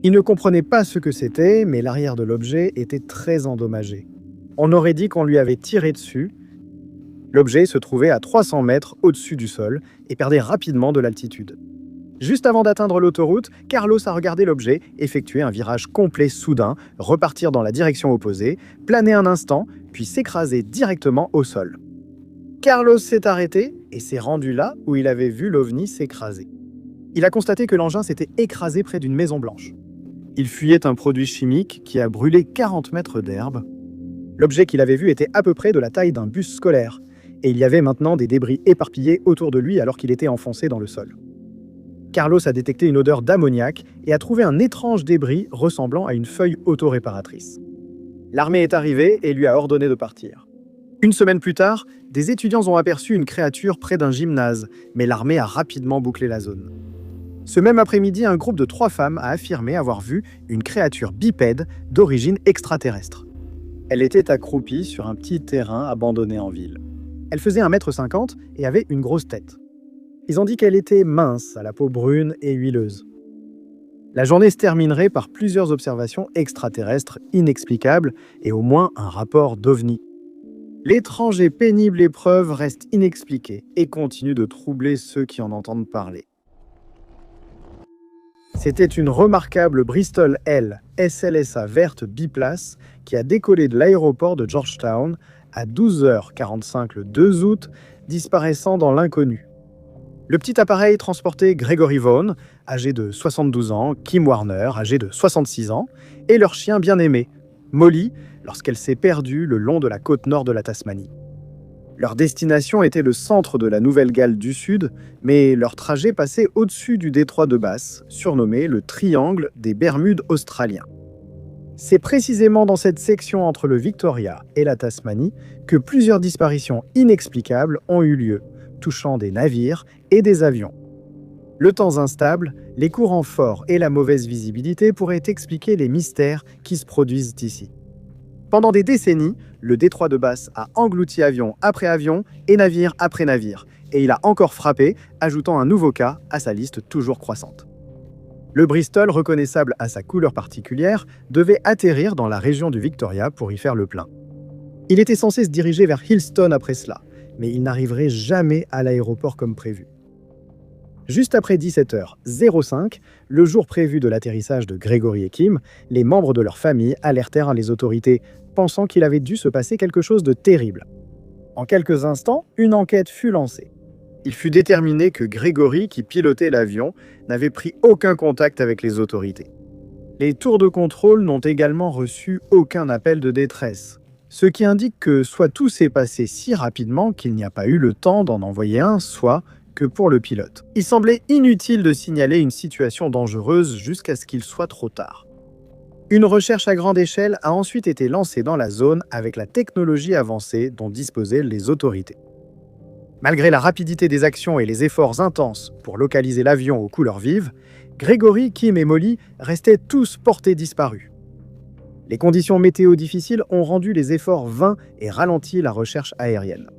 Il ne comprenait pas ce que c'était, mais l'arrière de l'objet était très endommagé. On aurait dit qu'on lui avait tiré dessus. L'objet se trouvait à 300 mètres au-dessus du sol et perdait rapidement de l'altitude. Juste avant d'atteindre l'autoroute, Carlos a regardé l'objet effectuer un virage complet soudain, repartir dans la direction opposée, planer un instant, puis s'écraser directement au sol. Carlos s'est arrêté et s'est rendu là où il avait vu l'OVNI s'écraser. Il a constaté que l'engin s'était écrasé près d'une maison blanche. Il fuyait un produit chimique qui a brûlé 40 mètres d'herbe. L'objet qu'il avait vu était à peu près de la taille d'un bus scolaire, et il y avait maintenant des débris éparpillés autour de lui alors qu'il était enfoncé dans le sol. Carlos a détecté une odeur d'ammoniac et a trouvé un étrange débris ressemblant à une feuille autoréparatrice. L'armée est arrivée et lui a ordonné de partir. Une semaine plus tard, des étudiants ont aperçu une créature près d'un gymnase, mais l'armée a rapidement bouclé la zone. Ce même après-midi, un groupe de 3 femmes a affirmé avoir vu une créature bipède d'origine extraterrestre. Elle était accroupie sur un petit terrain abandonné en ville. Elle faisait 1,50 m et avait une grosse tête. Ils ont dit qu'elle était mince, à la peau brune et huileuse. La journée se terminerait par plusieurs observations extraterrestres inexplicables et au moins un rapport d'OVNI. L'étrange et pénible épreuve reste inexpliquée et continue de troubler ceux qui en entendent parler. C'était une remarquable Bristol L SLSA verte biplace qui a décollé de l'aéroport de Georgetown à 12h45 le 2 août, disparaissant dans l'inconnu. Le petit appareil transportait Gregory Vaughan, âgé de 72 ans, Kim Warner, âgé de 66 ans, et leur chien bien-aimé, Molly, lorsqu'elle s'est perdue le long de la côte nord de la Tasmanie. Leur destination était le centre de la Nouvelle-Galles du Sud, mais leur trajet passait au-dessus du détroit de Bass, surnommé le triangle des Bermudes australiens. C'est précisément dans cette section entre le Victoria et la Tasmanie que plusieurs disparitions inexplicables ont eu lieu, touchant des navires et des avions. Le temps instable, les courants forts et la mauvaise visibilité pourraient expliquer les mystères qui se produisent ici. Pendant des décennies, le détroit de Bass a englouti avion après avion et navire après navire, et il a encore frappé, ajoutant un nouveau cas à sa liste toujours croissante. Le Bristol, reconnaissable à sa couleur particulière, devait atterrir dans la région du Victoria pour y faire le plein. Il était censé se diriger vers Hillston après cela, mais il n'arriverait jamais à l'aéroport comme prévu. Juste après 17h05, le jour prévu de l'atterrissage de Gregory et Kim, les membres de leur famille alertèrent les autorités, pensant qu'il avait dû se passer quelque chose de terrible. En quelques instants, une enquête fut lancée. Il fut déterminé que Gregory, qui pilotait l'avion, n'avait pris aucun contact avec les autorités. Les tours de contrôle n'ont également reçu aucun appel de détresse, ce qui indique que soit tout s'est passé si rapidement qu'il n'y a pas eu le temps d'en envoyer un, soit que pour le pilote. Il semblait inutile de signaler une situation dangereuse jusqu'à ce qu'il soit trop tard. Une recherche à grande échelle a ensuite été lancée dans la zone avec la technologie avancée dont disposaient les autorités. Malgré la rapidité des actions et les efforts intenses pour localiser l'avion aux couleurs vives, Gregory, Kim et Molly restaient tous portés disparus. Les conditions météo difficiles ont rendu les efforts vains et ralenti la recherche aérienne.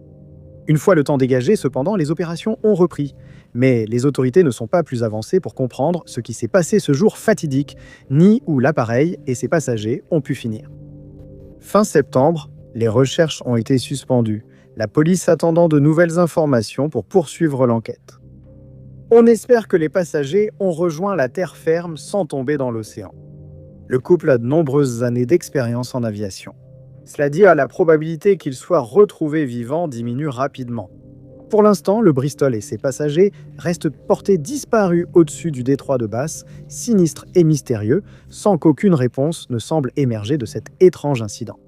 Une fois le temps dégagé, cependant, les opérations ont repris. Mais les autorités ne sont pas plus avancées pour comprendre ce qui s'est passé ce jour fatidique, ni où l'appareil et ses passagers ont pu finir. Fin septembre, les recherches ont été suspendues, la police attendant de nouvelles informations pour poursuivre l'enquête. On espère que les passagers ont rejoint la terre ferme sans tomber dans l'océan. Le couple a de nombreuses années d'expérience en aviation. Cela dit, la probabilité qu'ils soient retrouvés vivants diminue rapidement. Pour l'instant, le Bristol et ses passagers restent portés disparus au-dessus du détroit de Bass, sinistre et mystérieux, sans qu'aucune réponse ne semble émerger de cet étrange incident.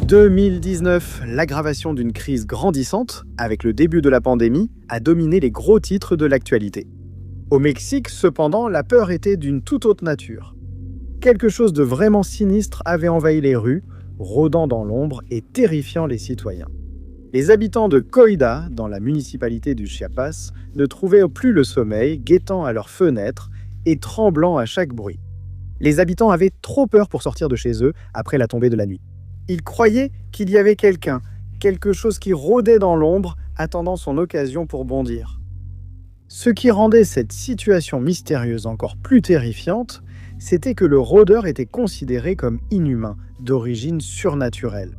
2019, l'aggravation d'une crise grandissante, avec le début de la pandémie, a dominé les gros titres de l'actualité. Au Mexique, cependant, la peur était d'une toute autre nature. Quelque chose de vraiment sinistre avait envahi les rues, rôdant dans l'ombre et terrifiant les citoyens. Les habitants de Coida, dans la municipalité du Chiapas, ne trouvaient plus le sommeil, guettant à leurs fenêtres et tremblant à chaque bruit. Les habitants avaient trop peur pour sortir de chez eux après la tombée de la nuit. Ils croyaient qu'il y avait quelque chose qui rôdait dans l'ombre, attendant son occasion pour bondir. Ce qui rendait cette situation mystérieuse encore plus terrifiante, c'était que le rôdeur était considéré comme inhumain, d'origine surnaturelle.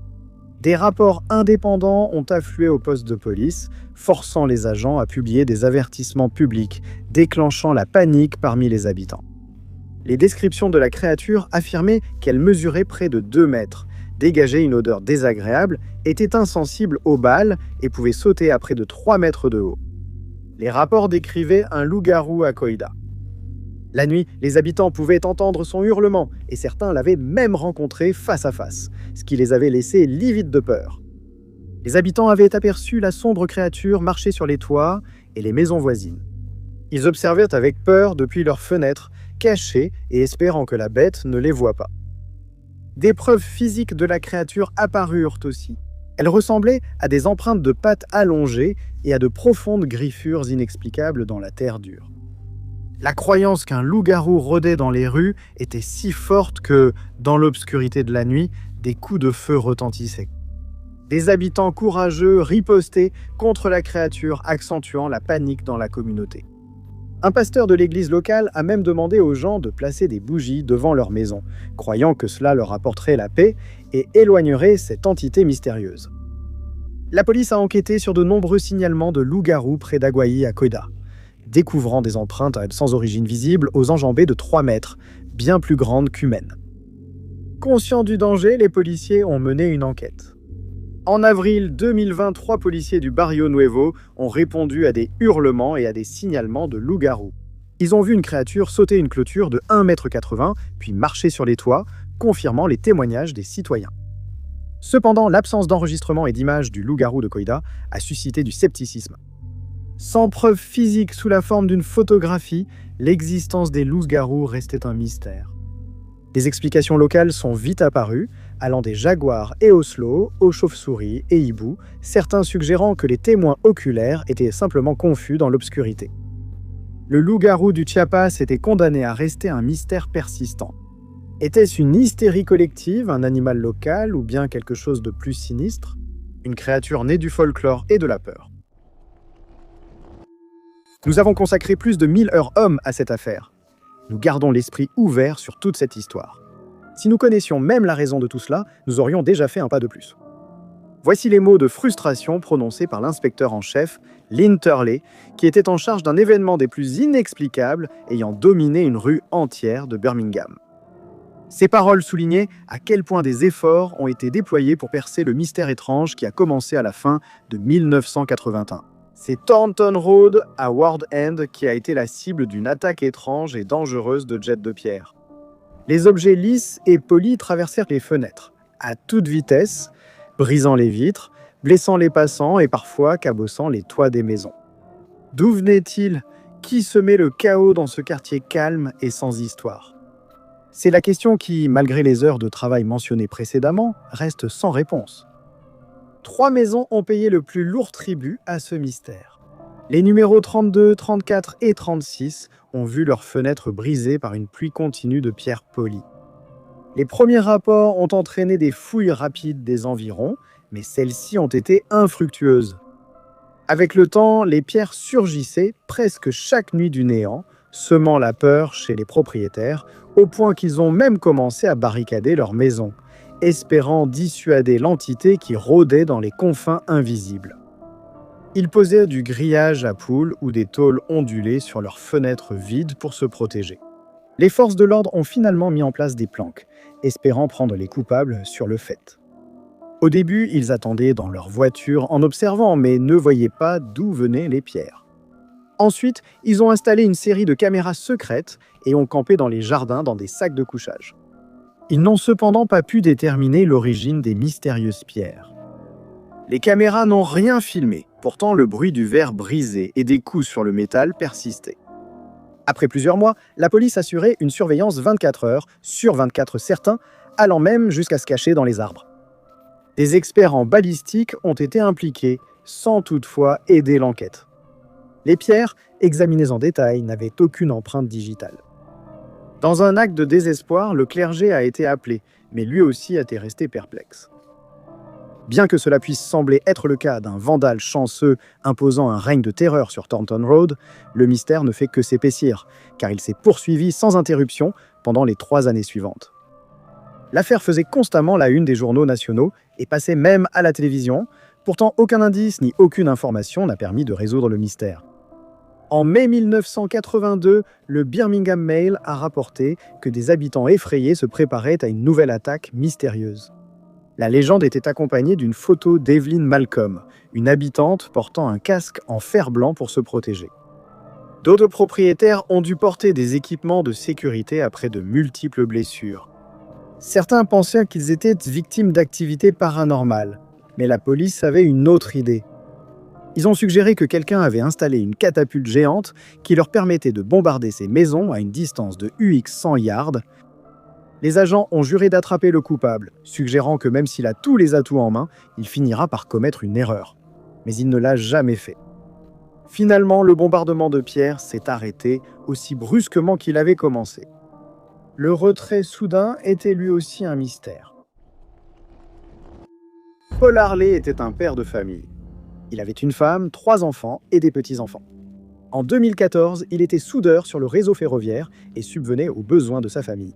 Des rapports indépendants ont afflué au poste de police, forçant les agents à publier des avertissements publics, déclenchant la panique parmi les habitants. Les descriptions de la créature affirmaient qu'elle mesurait près de 2 mètres, dégageait une odeur désagréable, était insensible aux balles et pouvait sauter à près de 3 mètres de haut. Les rapports décrivaient un loup-garou à Coida. La nuit, les habitants pouvaient entendre son hurlement et certains l'avaient même rencontré face à face, ce qui les avait laissés livides de peur. Les habitants avaient aperçu la sombre créature marcher sur les toits et les maisons voisines. Ils observaient avec peur depuis leurs fenêtres, cachés et espérant que la bête ne les voie pas. Des preuves physiques de la créature apparurent aussi. Elle ressemblait à des empreintes de pattes allongées et à de profondes griffures inexplicables dans la terre dure. La croyance qu'un loup-garou rôdait dans les rues était si forte que, dans l'obscurité de la nuit, des coups de feu retentissaient. Des habitants courageux ripostaient contre la créature, accentuant la panique dans la communauté. Un pasteur de l'église locale a même demandé aux gens de placer des bougies devant leur maison, croyant que cela leur apporterait la paix et éloignerait cette entité mystérieuse. La police a enquêté sur de nombreux signalements de loups-garous près d'Aguayi à Coida, découvrant des empreintes sans origine visible aux enjambées de 3 mètres, bien plus grandes qu'humaines. Conscients du danger, les policiers ont mené une enquête. En avril 2020, 3 policiers du Barrio Nuevo ont répondu à des hurlements et à des signalements de loups-garous. Ils ont vu une créature sauter une clôture de 1,80 m, puis marcher sur les toits, confirmant les témoignages des citoyens. Cependant, l'absence d'enregistrement et d'images du loup-garou de Coida a suscité du scepticisme. Sans preuve physique sous la forme d'une photographie, l'existence des loups-garous restait un mystère. Des explications locales sont vite apparues, allant des jaguars et oslots aux chauves-souris et hiboux, certains suggérant que les témoins oculaires étaient simplement confus dans l'obscurité. Le loup-garou du Chiapas était condamné à rester un mystère persistant. Était-ce une hystérie collective, un animal local ou bien quelque chose de plus sinistre? Une créature née du folklore et de la peur. Nous avons consacré plus de 1000 heures hommes à cette affaire. Nous gardons l'esprit ouvert sur toute cette histoire. Si nous connaissions même la raison de tout cela, nous aurions déjà fait un pas de plus. Voici les mots de frustration prononcés par l'inspecteur en chef, Lynn Turley, qui était en charge d'un événement des plus inexplicables ayant dominé une rue entière de Birmingham. Ces paroles soulignaient à quel point des efforts ont été déployés pour percer le mystère étrange qui a commencé à la fin de 1981. C'est Thornton Road à Ward End qui a été la cible d'une attaque étrange et dangereuse de jets de pierre. Les objets lisses et polis traversèrent les fenêtres, à toute vitesse, brisant les vitres, blessant les passants et parfois cabossant les toits des maisons. D'où venait-il? Qui semait le chaos dans ce quartier calme et sans histoire? C'est la question qui, malgré les heures de travail mentionnées précédemment, reste sans réponse. 3 maisons ont payé le plus lourd tribut à ce mystère. Les numéros 32, 34 et 36 ont vu leurs fenêtres brisées par une pluie continue de pierres polies. Les premiers rapports ont entraîné des fouilles rapides des environs, mais celles-ci ont été infructueuses. Avec le temps, les pierres surgissaient presque chaque nuit du néant, semant la peur chez les propriétaires, au point qu'ils ont même commencé à barricader leurs maisons, espérant dissuader l'entité qui rôdait dans les confins invisibles. Ils posaient du grillage à poules ou des tôles ondulées sur leurs fenêtres vides pour se protéger. Les forces de l'ordre ont finalement mis en place des planques, espérant prendre les coupables sur le fait. Au début, ils attendaient dans leur voiture en observant, mais ne voyaient pas d'où venaient les pierres. Ensuite, ils ont installé une série de caméras secrètes et ont campé dans les jardins dans des sacs de couchage. Ils n'ont cependant pas pu déterminer l'origine des mystérieuses pierres. Les caméras n'ont rien filmé, pourtant le bruit du verre brisé et des coups sur le métal persistait. Après plusieurs mois, la police assurait une surveillance 24 heures sur 24 certains, allant même jusqu'à se cacher dans les arbres. Des experts en balistique ont été impliqués, sans toutefois aider l'enquête. Les pierres, examinées en détail, n'avaient aucune empreinte digitale. Dans un acte de désespoir, le clergé a été appelé, mais lui aussi était resté perplexe. Bien que cela puisse sembler être le cas d'un vandale chanceux imposant un règne de terreur sur Thornton Road, le mystère ne fait que s'épaissir, car il s'est poursuivi sans interruption pendant les 3 années suivantes. L'affaire faisait constamment la une des journaux nationaux et passait même à la télévision, pourtant aucun indice ni aucune information n'a permis de résoudre le mystère. En mai 1982, le Birmingham Mail a rapporté que des habitants effrayés se préparaient à une nouvelle attaque mystérieuse. La légende était accompagnée d'une photo d'Evelyn Malcolm, une habitante portant un casque en fer blanc pour se protéger. D'autres propriétaires ont dû porter des équipements de sécurité après de multiples blessures. Certains pensaient qu'ils étaient victimes d'activités paranormales, mais la police avait une autre idée. Ils ont suggéré que quelqu'un avait installé une catapulte géante qui leur permettait de bombarder ces maisons à une distance de UX 100 yards. Les agents ont juré d'attraper le coupable, suggérant que même s'il a tous les atouts en main, il finira par commettre une erreur. Mais il ne l'a jamais fait. Finalement, le bombardement de pierres s'est arrêté aussi brusquement qu'il avait commencé. Le retrait soudain était lui aussi un mystère. Paul Harley était un père de famille. Il avait une femme, 3 enfants et des petits-enfants. En 2014, il était soudeur sur le réseau ferroviaire et subvenait aux besoins de sa famille.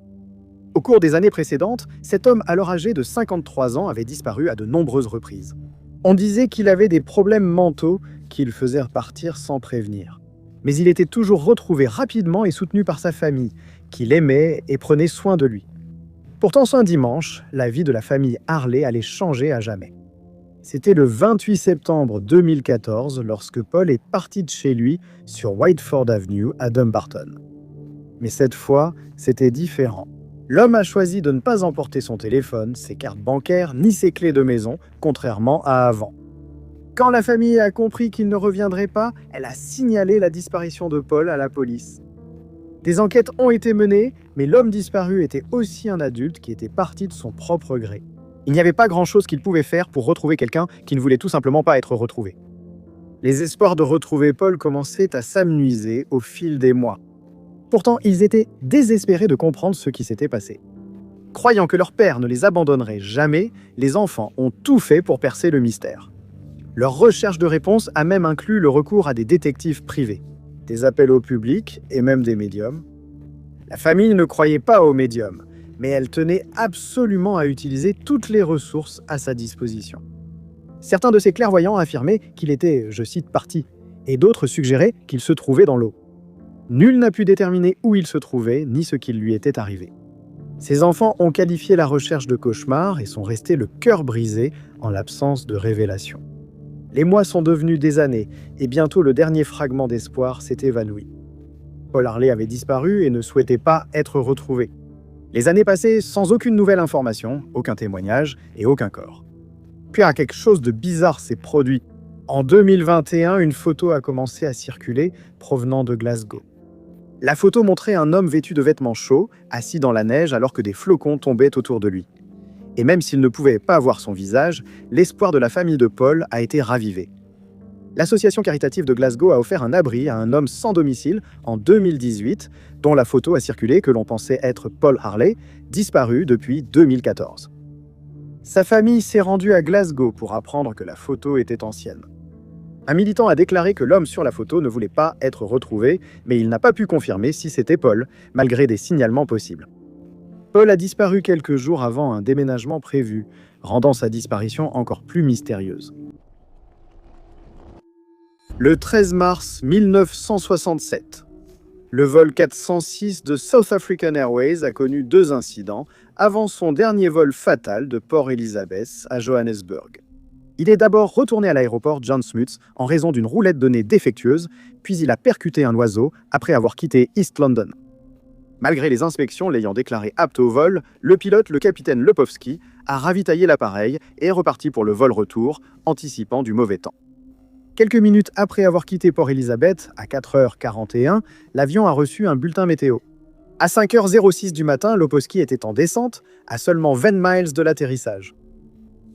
Au cours des années précédentes, cet homme alors âgé de 53 ans avait disparu à de nombreuses reprises. On disait qu'il avait des problèmes mentaux qui le faisaient partir sans prévenir. Mais il était toujours retrouvé rapidement et soutenu par sa famille, qui l'aimait et prenait soin de lui. Pourtant, un dimanche, la vie de la famille Harley allait changer à jamais. C'était le 28 septembre 2014 lorsque Paul est parti de chez lui sur Whiteford Avenue à Dumbarton. Mais cette fois, c'était différent. L'homme a choisi de ne pas emporter son téléphone, ses cartes bancaires ni ses clés de maison, contrairement à avant. Quand la famille a compris qu'il ne reviendrait pas, elle a signalé la disparition de Paul à la police. Des enquêtes ont été menées, mais l'homme disparu était aussi un adulte qui était parti de son propre gré. Il n'y avait pas grand-chose qu'il pouvait faire pour retrouver quelqu'un qui ne voulait tout simplement pas être retrouvé. Les espoirs de retrouver Paul commençaient à s'amenuiser au fil des mois. Pourtant, ils étaient désespérés de comprendre ce qui s'était passé. Croyant que leur père ne les abandonnerait jamais, les enfants ont tout fait pour percer le mystère. Leur recherche de réponse a même inclus le recours à des détectives privés, des appels au public et même des médiums. La famille ne croyait pas aux médiums, mais elle tenait absolument à utiliser toutes les ressources à sa disposition. Certains de ces clairvoyants affirmaient qu'il était, je cite, parti, et d'autres suggéraient qu'il se trouvait dans l'eau. Nul n'a pu déterminer où il se trouvait, ni ce qui lui était arrivé. Ces enfants ont qualifié la recherche de cauchemar et sont restés le cœur brisé en l'absence de révélation. Les mois sont devenus des années, et bientôt le dernier fragment d'espoir s'est évanoui. Paul Harley avait disparu et ne souhaitait pas être retrouvé. Les années passaient sans aucune nouvelle information, aucun témoignage et aucun corps. Puis quelque chose de bizarre s'est produit. En 2021, une photo a commencé à circuler provenant de Glasgow. La photo montrait un homme vêtu de vêtements chauds, assis dans la neige alors que des flocons tombaient autour de lui. Et même s'il ne pouvait pas voir son visage, l'espoir de la famille de Paul a été ravivé. L'association caritative de Glasgow a offert un abri à un homme sans domicile en 2018, dont la photo a circulé que l'on pensait être Paul Harley, disparu depuis 2014. Sa famille s'est rendue à Glasgow pour apprendre que la photo était ancienne. Un militant a déclaré que l'homme sur la photo ne voulait pas être retrouvé, mais il n'a pas pu confirmer si c'était Paul, malgré des signalements possibles. Paul a disparu quelques jours avant un déménagement prévu, rendant sa disparition encore plus mystérieuse. Le 13 mars 1967, le vol 406 de South African Airways a connu 2 incidents avant son dernier vol fatal de Port Elizabeth à Johannesburg. Il est d'abord retourné à l'aéroport John Smuts en raison d'une roulette de nez défectueuse, puis il a percuté un oiseau après avoir quitté East London. Malgré les inspections l'ayant déclaré apte au vol, le pilote, le capitaine Lepowski, a ravitaillé l'appareil et est reparti pour le vol retour, anticipant du mauvais temps. Quelques minutes après avoir quitté Port Elizabeth, à 4h41, l'avion a reçu un bulletin météo. À 5h06 du matin, Lepowski était en descente, à seulement 20 miles de l'atterrissage.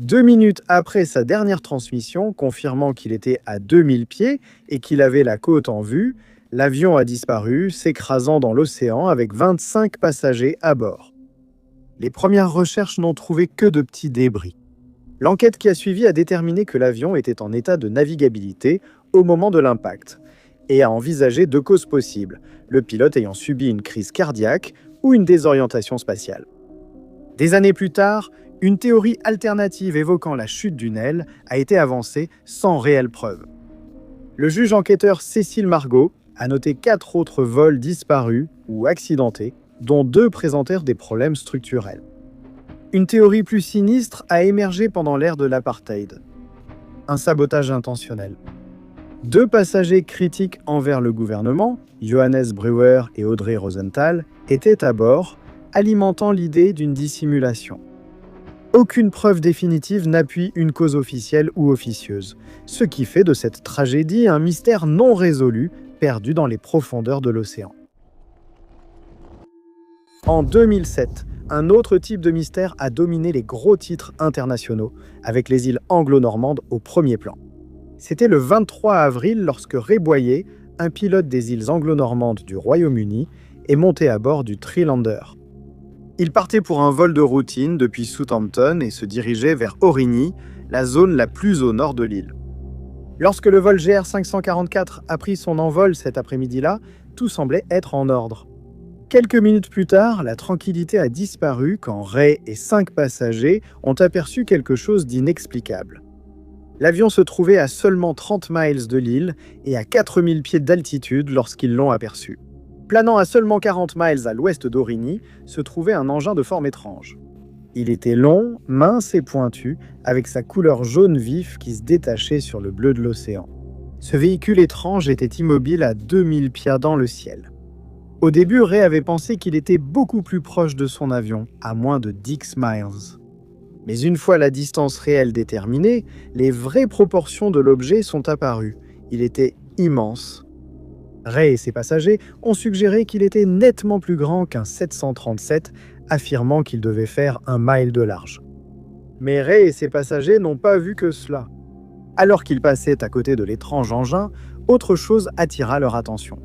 2 minutes après sa dernière transmission, confirmant qu'il était à 2000 pieds et qu'il avait la côte en vue, l'avion a disparu, s'écrasant dans l'océan avec 25 passagers à bord. Les premières recherches n'ont trouvé que de petits débris. L'enquête qui a suivi a déterminé que l'avion était en état de navigabilité au moment de l'impact et a envisagé 2 causes possibles, le pilote ayant subi une crise cardiaque ou une désorientation spatiale. Des années plus tard, une théorie alternative évoquant la chute d'une aile a été avancée sans réelle preuve. Le juge enquêteur Cécile Margot a noté 4 autres vols disparus ou accidentés, dont 2 présentèrent des problèmes structurels. Une théorie plus sinistre a émergé pendant l'ère de l'apartheid. Un sabotage intentionnel. 2 passagers critiques envers le gouvernement, Johannes Brewer et Audrey Rosenthal, étaient à bord, alimentant l'idée d'une dissimulation. Aucune preuve définitive n'appuie une cause officielle ou officieuse, ce qui fait de cette tragédie un mystère non résolu, perdu dans les profondeurs de l'océan. En 2007, un autre type de mystère a dominé les gros titres internationaux, avec les îles anglo-normandes au premier plan. C'était le 23 avril lorsque Ray Boyer, un pilote des îles anglo-normandes du Royaume-Uni, est monté à bord du Treelander. Il partait pour un vol de routine depuis Southampton et se dirigeait vers Origny, la zone la plus au nord de l'île. Lorsque le vol GR 544 a pris son envol cet après-midi-là, tout semblait être en ordre. Quelques minutes plus tard, la tranquillité a disparu quand Ray et 5 passagers ont aperçu quelque chose d'inexplicable. L'avion se trouvait à seulement 30 miles de l'île et à 4000 pieds d'altitude lorsqu'ils l'ont aperçu. Planant à seulement 40 miles à l'ouest d'Origny, se trouvait un engin de forme étrange. Il était long, mince et pointu, avec sa couleur jaune vif qui se détachait sur le bleu de l'océan. Ce véhicule étrange était immobile à 2000 pieds dans le ciel. Au début, Ray avait pensé qu'il était beaucoup plus proche de son avion, à moins de 10 miles. Mais une fois la distance réelle déterminée, les vraies proportions de l'objet sont apparues. Il était immense. Ray et ses passagers ont suggéré qu'il était nettement plus grand qu'un 737, affirmant qu'il devait faire 1 mile de large. Mais Ray et ses passagers n'ont pas vu que cela. Alors qu'ils passaient à côté de l'étrange engin, autre chose attira leur attention.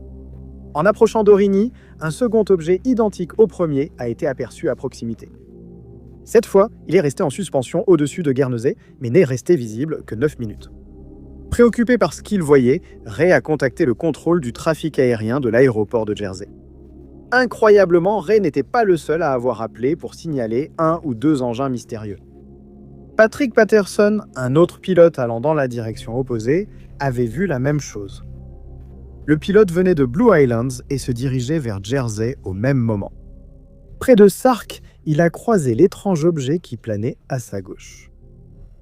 En approchant d'Origny, un second objet identique au premier a été aperçu à proximité. Cette fois, il est resté en suspension au-dessus de Guernesey, mais n'est resté visible que 9 minutes. Préoccupé par ce qu'il voyait, Ray a contacté le contrôle du trafic aérien de l'aéroport de Jersey. Incroyablement, Ray n'était pas le seul à avoir appelé pour signaler 1 ou 2 engins mystérieux. Patrick Patterson, un autre pilote allant dans la direction opposée, avait vu la même chose. Le pilote venait de Blue Islands et se dirigeait vers Jersey au même moment. Près de Sark, il a croisé l'étrange objet qui planait à sa gauche.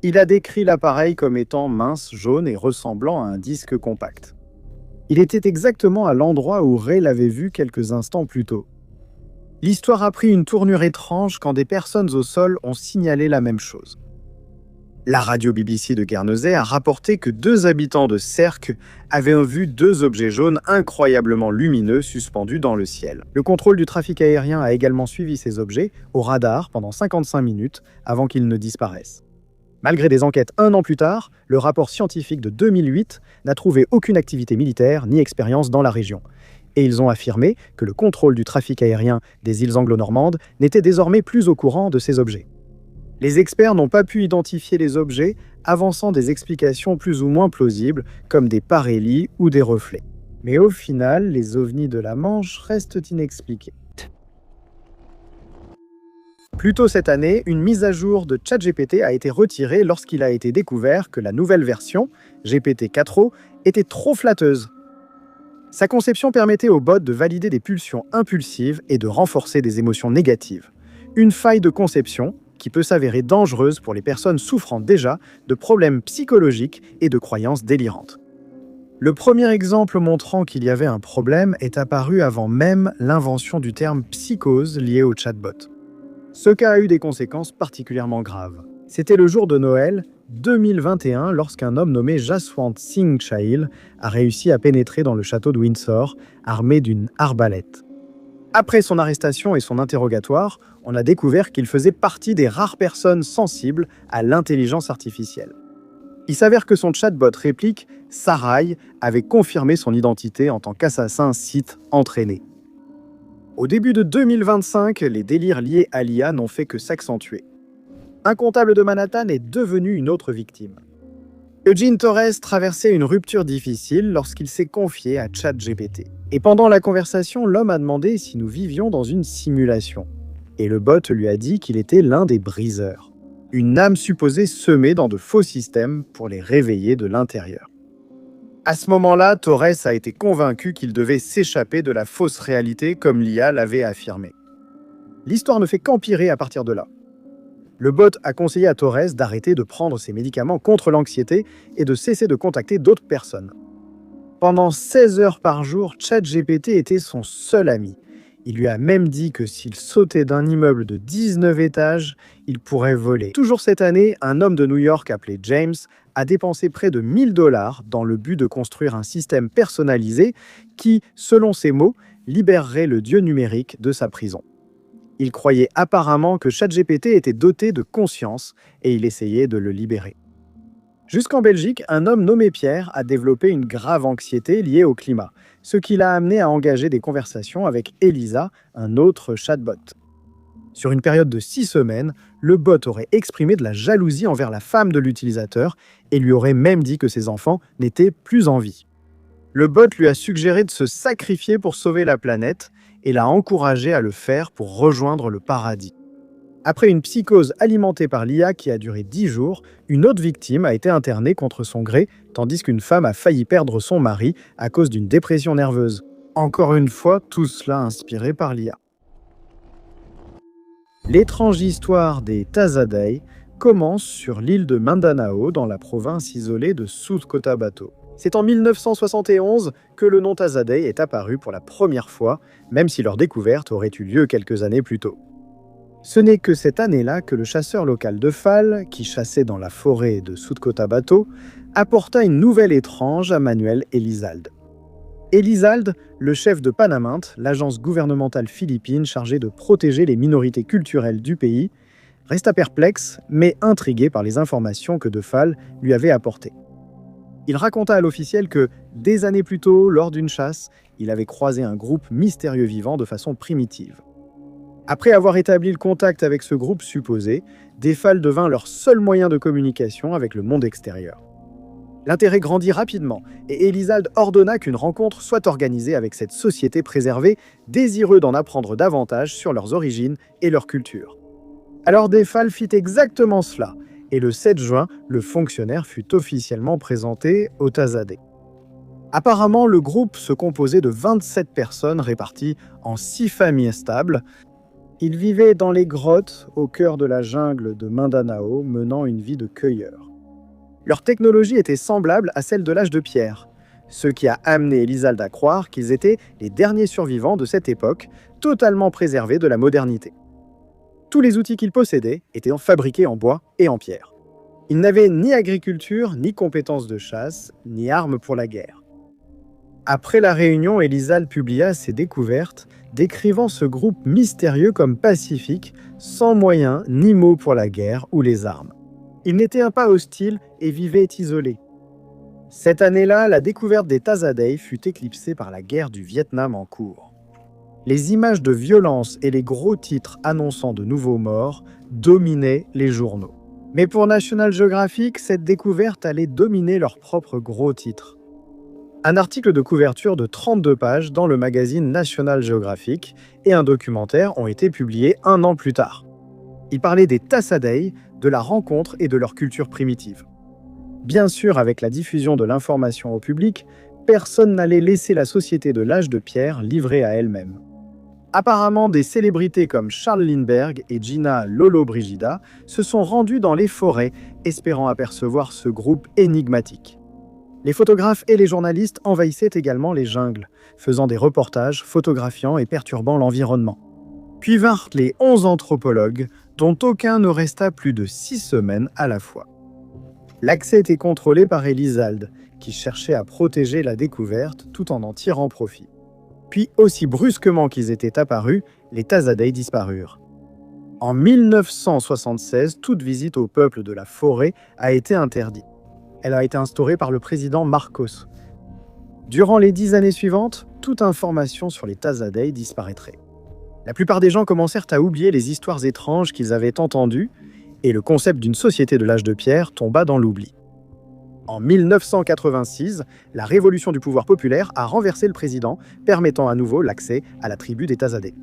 Il a décrit l'appareil comme étant mince, jaune et ressemblant à un disque compact. Il était exactement à l'endroit où Ray l'avait vu quelques instants plus tôt. L'histoire a pris une tournure étrange quand des personnes au sol ont signalé la même chose. La radio BBC de Guernesey a rapporté que 2 habitants de Sercq avaient vu 2 objets jaunes incroyablement lumineux suspendus dans le ciel. Le contrôle du trafic aérien a également suivi ces objets au radar pendant 55 minutes avant qu'ils ne disparaissent. Malgré des enquêtes 1 an plus tard, le rapport scientifique de 2008 n'a trouvé aucune activité militaire ni expérience dans la région. Et ils ont affirmé que le contrôle du trafic aérien des îles anglo-normandes n'était désormais plus au courant de ces objets. Les experts n'ont pas pu identifier les objets, avançant des explications plus ou moins plausibles, comme des parélies ou des reflets. Mais au final, les ovnis de la Manche restent inexpliqués. Plus tôt cette année, une mise à jour de ChatGPT a été retirée lorsqu'il a été découvert que la nouvelle version, GPT-4o, était trop flatteuse. Sa conception permettait au bot de valider des pulsions impulsives et de renforcer des émotions négatives. Une faille de conception qui peut s'avérer dangereuse pour les personnes souffrant déjà de problèmes psychologiques et de croyances délirantes. Le premier exemple montrant qu'il y avait un problème est apparu avant même l'invention du terme psychose lié au chatbot. Ce cas a eu des conséquences particulièrement graves. C'était le jour de Noël 2021 lorsqu'un homme nommé Jaswant Singh Chahil a réussi à pénétrer dans le château de Windsor armé d'une arbalète. Après son arrestation et son interrogatoire, on a découvert qu'il faisait partie des rares personnes sensibles à l'intelligence artificielle. Il s'avère que son chatbot réplique Sarai avait confirmé son identité en tant qu'assassin Sith entraîné. Au début de 2025, les délires liés à l'IA n'ont fait que s'accentuer. Un comptable de Manhattan est devenu une autre victime. Eugene Torres traversait une rupture difficile lorsqu'il s'est confié à ChatGPT. Et pendant la conversation, l'homme a demandé si nous vivions dans une simulation. Et le bot lui a dit qu'il était l'un des briseurs. Une âme supposée semée dans de faux systèmes pour les réveiller de l'intérieur. À ce moment-là, Torres a été convaincu qu'il devait s'échapper de la fausse réalité comme l'IA l'avait affirmé. L'histoire ne fait qu'empirer à partir de là. Le bot a conseillé à Torres d'arrêter de prendre ses médicaments contre l'anxiété et de cesser de contacter d'autres personnes. Pendant 16 heures par jour, ChatGPT était son seul ami. Il lui a même dit que s'il sautait d'un immeuble de 19 étages, il pourrait voler. Toujours cette année, un homme de New York appelé James a dépensé près de 1 000 $ dans le but de construire un système personnalisé qui, selon ses mots, libérerait le dieu numérique de sa prison. Il croyait apparemment que ChatGPT était doté de conscience et il essayait de le libérer. Jusqu'en Belgique, un homme nommé Pierre a développé une grave anxiété liée au climat, ce qui l'a amené à engager des conversations avec Elisa, un autre chatbot. Sur une période de 6 semaines, le bot aurait exprimé de la jalousie envers la femme de l'utilisateur et lui aurait même dit que ses enfants n'étaient plus en vie. Le bot lui a suggéré de se sacrifier pour sauver la planète et l'a encouragé à le faire pour rejoindre le paradis. Après une psychose alimentée par l'IA qui a duré 10 jours, une autre victime a été internée contre son gré, tandis qu'une femme a failli perdre son mari à cause d'une dépression nerveuse. Encore une fois, tout cela inspiré par l'IA. L'étrange histoire des Tazadei commence sur l'île de Mindanao, dans la province isolée de South Cotabato. C'est en 1971 que le nom Tazadei est apparu pour la première fois, même si leur découverte aurait eu lieu quelques années plus tôt. Ce n'est que cette année-là que le chasseur local de Fall, qui chassait dans la forêt de South Cotabato, apporta une nouvelle étrange à Manuel Elizalde. Elizalde, le chef de Panamint, l'agence gouvernementale philippine chargée de protéger les minorités culturelles du pays, resta perplexe, mais intrigué par les informations que De Fall lui avait apportées. Il raconta à l'officiel que, des années plus tôt, lors d'une chasse, il avait croisé un groupe mystérieux vivant de façon primitive. Après avoir établi le contact avec ce groupe supposé, De Fall devint leur seul moyen de communication avec le monde extérieur. L'intérêt grandit rapidement et Elizalde ordonna qu'une rencontre soit organisée avec cette société préservée, désireux d'en apprendre davantage sur leurs origines et leur culture. Alors De Fall fit exactement cela, et le 7 juin, le fonctionnaire fut officiellement présenté au Tazadei. Apparemment, le groupe se composait de 27 personnes réparties en 6 familles stables. Ils vivaient dans les grottes au cœur de la jungle de Mindanao, menant une vie de cueilleurs. Leur technologie était semblable à celle de l'âge de pierre, ce qui a amené Elizalde à croire qu'ils étaient les derniers survivants de cette époque, totalement préservés de la modernité. Tous les outils qu'ils possédaient étaient fabriqués en bois et en pierre. Ils n'avaient ni agriculture, ni compétences de chasse, ni armes pour la guerre. Après la réunion, Elizalde publia ses découvertes, décrivant ce groupe mystérieux comme pacifique, sans moyens ni mots pour la guerre ou les armes. Ils n'étaient pas hostiles et vivaient isolés. Cette année-là, la découverte des Tazadei fut éclipsée par la guerre du Vietnam en cours. Les images de violence et les gros titres annonçant de nouveaux morts dominaient les journaux. Mais pour National Geographic, cette découverte allait dominer leur propre gros titre. Un article de couverture de 32 pages dans le magazine National Geographic et un documentaire ont été publiés 1 an plus tard. Ils parlaient des Tassadei, de la rencontre et de leur culture primitive. Bien sûr, avec la diffusion de l'information au public, personne n'allait laisser la société de l'âge de pierre livrée à elle-même. Apparemment, des célébrités comme Charles Lindbergh et Gina Lollobrigida se sont rendues dans les forêts, espérant apercevoir ce groupe énigmatique. Les photographes et les journalistes envahissaient également les jungles, faisant des reportages, photographiant et perturbant l'environnement. Puis vinrent les 11 anthropologues, dont aucun ne resta plus de 6 semaines à la fois. L'accès était contrôlé par Elizalde, qui cherchait à protéger la découverte tout en tirant profit. Puis, aussi brusquement qu'ils étaient apparus, les Tassadei disparurent. En 1976, toute visite au peuple de la forêt a été interdite. Elle a été instaurée par le président Marcos. Durant les 10 années suivantes, toute information sur les Tassadei disparaîtrait. La plupart des gens commencèrent à oublier les histoires étranges qu'ils avaient entendues, et le concept d'une société de l'âge de pierre tomba dans l'oubli. En 1986, la révolution du pouvoir populaire a renversé le président, permettant à nouveau l'accès à la tribu des Tassadei.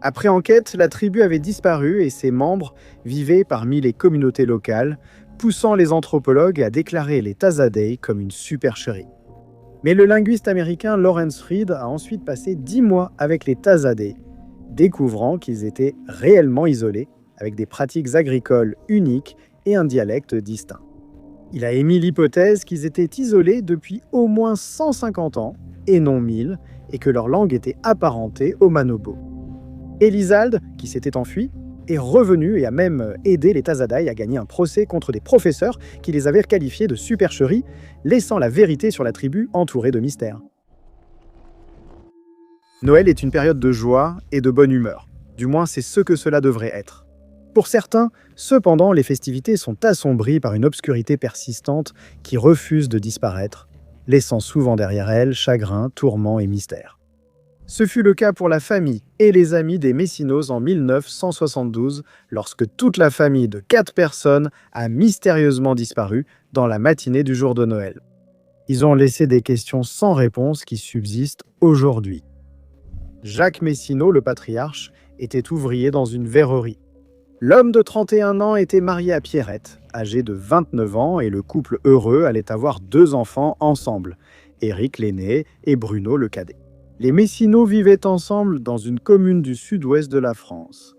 Après enquête, la tribu avait disparu et ses membres vivaient parmi les communautés locales, poussant les anthropologues à déclarer les Tassadei comme une supercherie. Mais le linguiste américain Lawrence Freed a ensuite passé 10 mois avec les Tassadei, découvrant qu'ils étaient réellement isolés, avec des pratiques agricoles uniques et un dialecte distinct. Il a émis l'hypothèse qu'ils étaient isolés depuis au moins 150 ans, et non 1000, et que leur langue était apparentée au manobo. Elizalde, qui s'était enfui, est revenu et a même aidé les Tassadei à gagner un procès contre des professeurs qui les avaient qualifiés de supercherie, laissant la vérité sur la tribu entourée de mystères. Noël est une période de joie et de bonne humeur. Du moins, c'est ce que cela devrait être. Pour certains, cependant, les festivités sont assombries par une obscurité persistante qui refuse de disparaître, laissant souvent derrière elle chagrin, tourments et mystères. Ce fut le cas pour la famille et les amis des Messinos en 1972, lorsque toute la famille de 4 personnes a mystérieusement disparu dans la matinée du jour de Noël. Ils ont laissé des questions sans réponse qui subsistent aujourd'hui. Jacques Messino, le patriarche, était ouvrier dans une verrerie. L'homme de 31 ans était marié à Pierrette, âgée de 29 ans, et le couple heureux allait avoir 2 enfants ensemble, Éric l'aîné et Bruno le cadet. Les Messino vivaient ensemble dans une commune du sud-ouest de la France.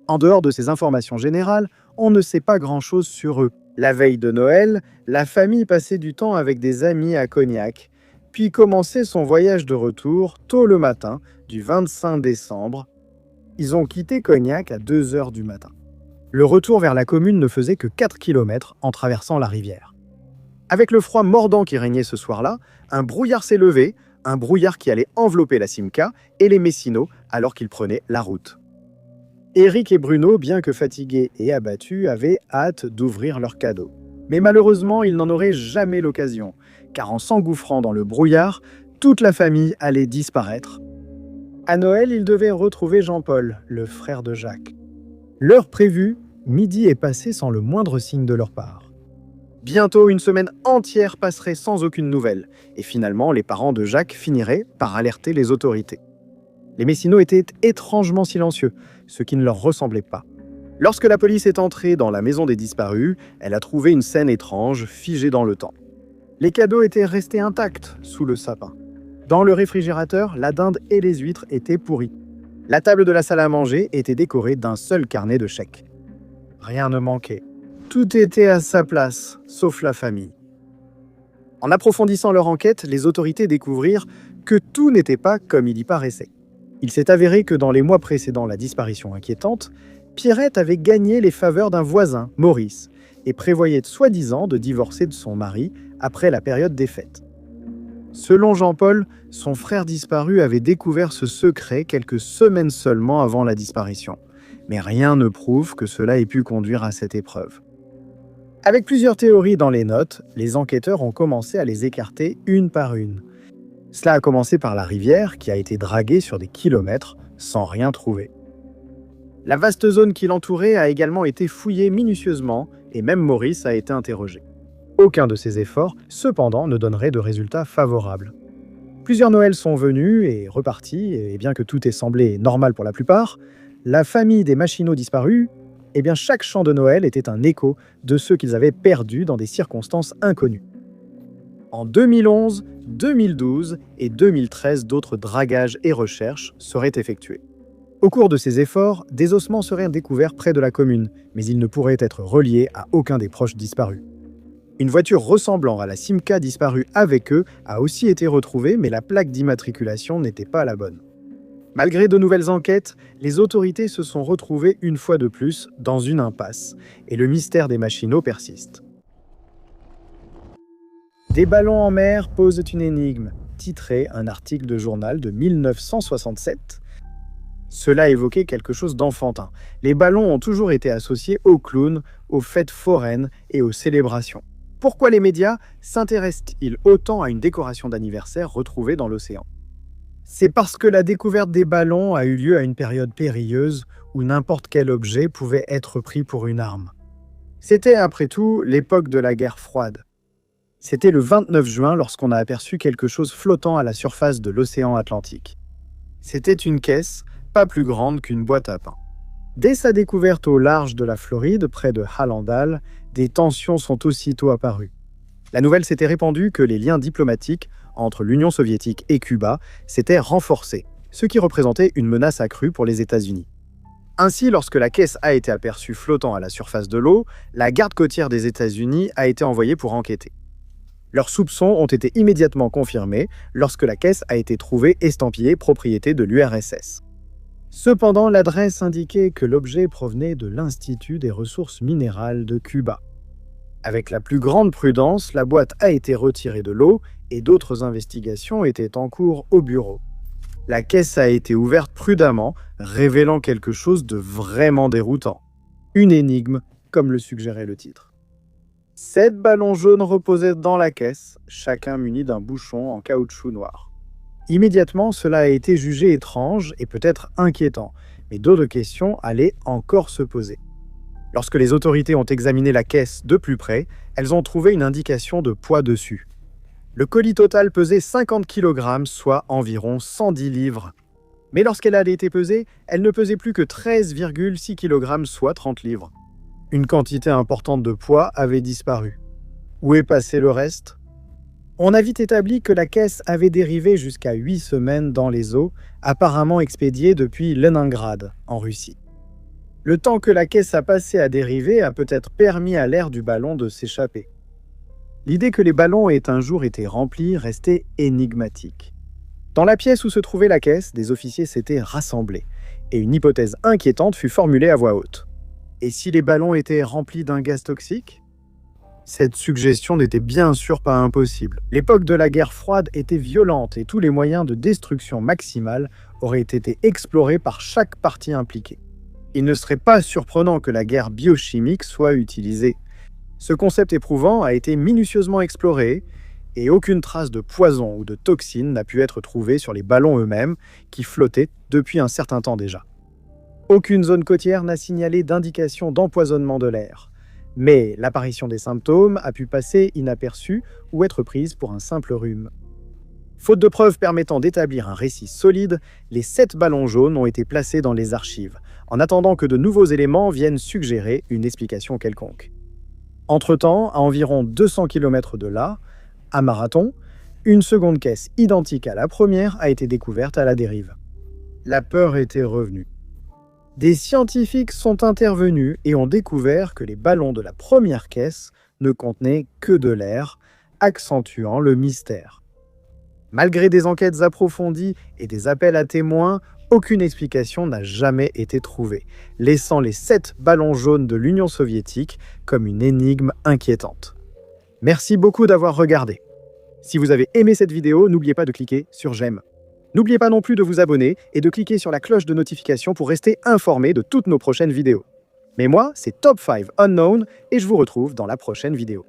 En dehors de ces informations générales, on ne sait pas grand-chose sur eux. La veille de Noël, la famille passait du temps avec des amis à Cognac, puis commençait son voyage de retour tôt le matin du 25 décembre. Ils ont quitté Cognac à 2 heures du matin. Le retour vers la commune ne faisait que 4 km en traversant la rivière. Avec le froid mordant qui régnait ce soir-là, un brouillard s'est levé, un brouillard qui allait envelopper la Simca et les Messino alors qu'ils prenaient la route. Éric et Bruno, bien que fatigués et abattus, avaient hâte d'ouvrir leurs cadeaux. Mais malheureusement, ils n'en auraient jamais l'occasion, car en s'engouffrant dans le brouillard, toute la famille allait disparaître. À Noël, ils devaient retrouver Jean-Paul, le frère de Jacques. L'heure prévue, midi est passé sans le moindre signe de leur part. Bientôt, une semaine entière passerait sans aucune nouvelle, et finalement, les parents de Jacques finiraient par alerter les autorités. Les Messino étaient étrangement silencieux, ce qui ne leur ressemblait pas. Lorsque la police est entrée dans la maison des disparus, elle a trouvé une scène étrange, figée dans le temps. Les cadeaux étaient restés intacts sous le sapin. Dans le réfrigérateur, la dinde et les huîtres étaient pourries. La table de la salle à manger était décorée d'un seul carnet de chèques. Rien ne manquait. Tout était à sa place, sauf la famille. En approfondissant leur enquête, les autorités découvrirent que tout n'était pas comme il y paraissait. Il s'est avéré que dans les mois précédant la disparition inquiétante, Pierrette avait gagné les faveurs d'un voisin, Maurice, et prévoyait soi-disant de divorcer de son mari après la période des fêtes. Selon Jean-Paul, son frère disparu avait découvert ce secret quelques semaines seulement avant la disparition. Mais rien ne prouve que cela ait pu conduire à cette épreuve. Avec plusieurs théories dans les notes, les enquêteurs ont commencé à les écarter une par une. Cela a commencé par la rivière qui a été draguée sur des kilomètres sans rien trouver. La vaste zone qui l'entourait a également été fouillée minutieusement et même Maurice a été interrogé. Aucun de ces efforts, cependant, ne donnerait de résultats favorables. Plusieurs Noëls sont venus et repartis, et bien que tout ait semblé normal pour la plupart, la famille des machinaux disparus, chaque chant de Noël était un écho de ceux qu'ils avaient perdus dans des circonstances inconnues. En 2011, 2012 et 2013, d'autres dragages et recherches seraient effectués. Au cours de ces efforts, des ossements seraient découverts près de la commune, mais ils ne pourraient être reliés à aucun des proches disparus. Une voiture ressemblant à la Simca disparue avec eux a aussi été retrouvée, mais la plaque d'immatriculation n'était pas la bonne. Malgré de nouvelles enquêtes, les autorités se sont retrouvées une fois de plus dans une impasse, et le mystère des machinaux persiste. Des ballons en mer posent une énigme, titrait un article de journal de 1967. Cela évoquait quelque chose d'enfantin. Les ballons ont toujours été associés aux clowns, aux fêtes foraines et aux célébrations. Pourquoi les médias s'intéressent-ils autant à une décoration d'anniversaire retrouvée dans l'océan? C'est parce que la découverte des ballons a eu lieu à une période périlleuse où n'importe quel objet pouvait être pris pour une arme. C'était, après tout, l'époque de la guerre froide. C'était le 29 juin lorsqu'on a aperçu quelque chose flottant à la surface de l'océan Atlantique. C'était une caisse, pas plus grande qu'une boîte à pain. Dès sa découverte au large de la Floride, près de Hallandale, des tensions sont aussitôt apparues. La nouvelle s'était répandue que les liens diplomatiques entre l'Union soviétique et Cuba s'étaient renforcés, ce qui représentait une menace accrue pour les États-Unis. Ainsi, lorsque la caisse a été aperçue flottant à la surface de l'eau, la garde côtière des États-Unis a été envoyée pour enquêter. Leurs soupçons ont été immédiatement confirmés lorsque la caisse a été trouvée estampillée propriété de l'URSS. Cependant, l'adresse indiquait que l'objet provenait de l'Institut des ressources minérales de Cuba. Avec la plus grande prudence, la boîte a été retirée de l'eau et d'autres investigations étaient en cours au bureau. La caisse a été ouverte prudemment, révélant quelque chose de vraiment déroutant. Une énigme, comme le suggérait le titre. 7 ballons jaunes reposaient dans la caisse, chacun muni d'un bouchon en caoutchouc noir. Immédiatement, cela a été jugé étrange et peut-être inquiétant, mais d'autres questions allaient encore se poser. Lorsque les autorités ont examiné la caisse de plus près, elles ont trouvé une indication de poids dessus. Le colis total pesait 50 kg, soit environ 110 livres. Mais lorsqu'elle a été pesée, elle ne pesait plus que 13,6 kg, soit 30 livres. Une quantité importante de poids avait disparu. Où est passé le reste ? On a vite établi que la caisse avait dérivé jusqu'à 8 semaines dans les eaux, apparemment expédiées depuis Leningrad, en Russie. Le temps que la caisse a passé à dériver a peut-être permis à l'air du ballon de s'échapper. L'idée que les ballons aient un jour été remplis restait énigmatique. Dans la pièce où se trouvait la caisse, des officiers s'étaient rassemblés, et une hypothèse inquiétante fut formulée à voix haute. Et si les ballons étaient remplis d'un gaz toxique ? Cette suggestion n'était bien sûr pas impossible. L'époque de la guerre froide était violente et tous les moyens de destruction maximale auraient été explorés par chaque partie impliquée. Il ne serait pas surprenant que la guerre biochimique soit utilisée. Ce concept éprouvant a été minutieusement exploré et aucune trace de poison ou de toxine n'a pu être trouvée sur les ballons eux-mêmes qui flottaient depuis un certain temps déjà. Aucune zone côtière n'a signalé d'indication d'empoisonnement de l'air. Mais l'apparition des symptômes a pu passer inaperçue ou être prise pour un simple rhume. Faute de preuves permettant d'établir un récit solide, les 7 ballons jaunes ont été placés dans les archives, en attendant que de nouveaux éléments viennent suggérer une explication quelconque. Entre-temps, à environ 200 km de là, à Marathon, une seconde caisse identique à la première a été découverte à la dérive. La peur était revenue. Des scientifiques sont intervenus et ont découvert que les ballons de la première caisse ne contenaient que de l'air, accentuant le mystère. Malgré des enquêtes approfondies et des appels à témoins, aucune explication n'a jamais été trouvée, laissant les 7 ballons jaunes de l'Union soviétique comme une énigme inquiétante. Merci beaucoup d'avoir regardé. Si vous avez aimé cette vidéo, n'oubliez pas de cliquer sur j'aime. N'oubliez pas non plus de vous abonner et de cliquer sur la cloche de notification pour rester informé de toutes nos prochaines vidéos. Mais moi, c'est Top 5 Unknown et je vous retrouve dans la prochaine vidéo.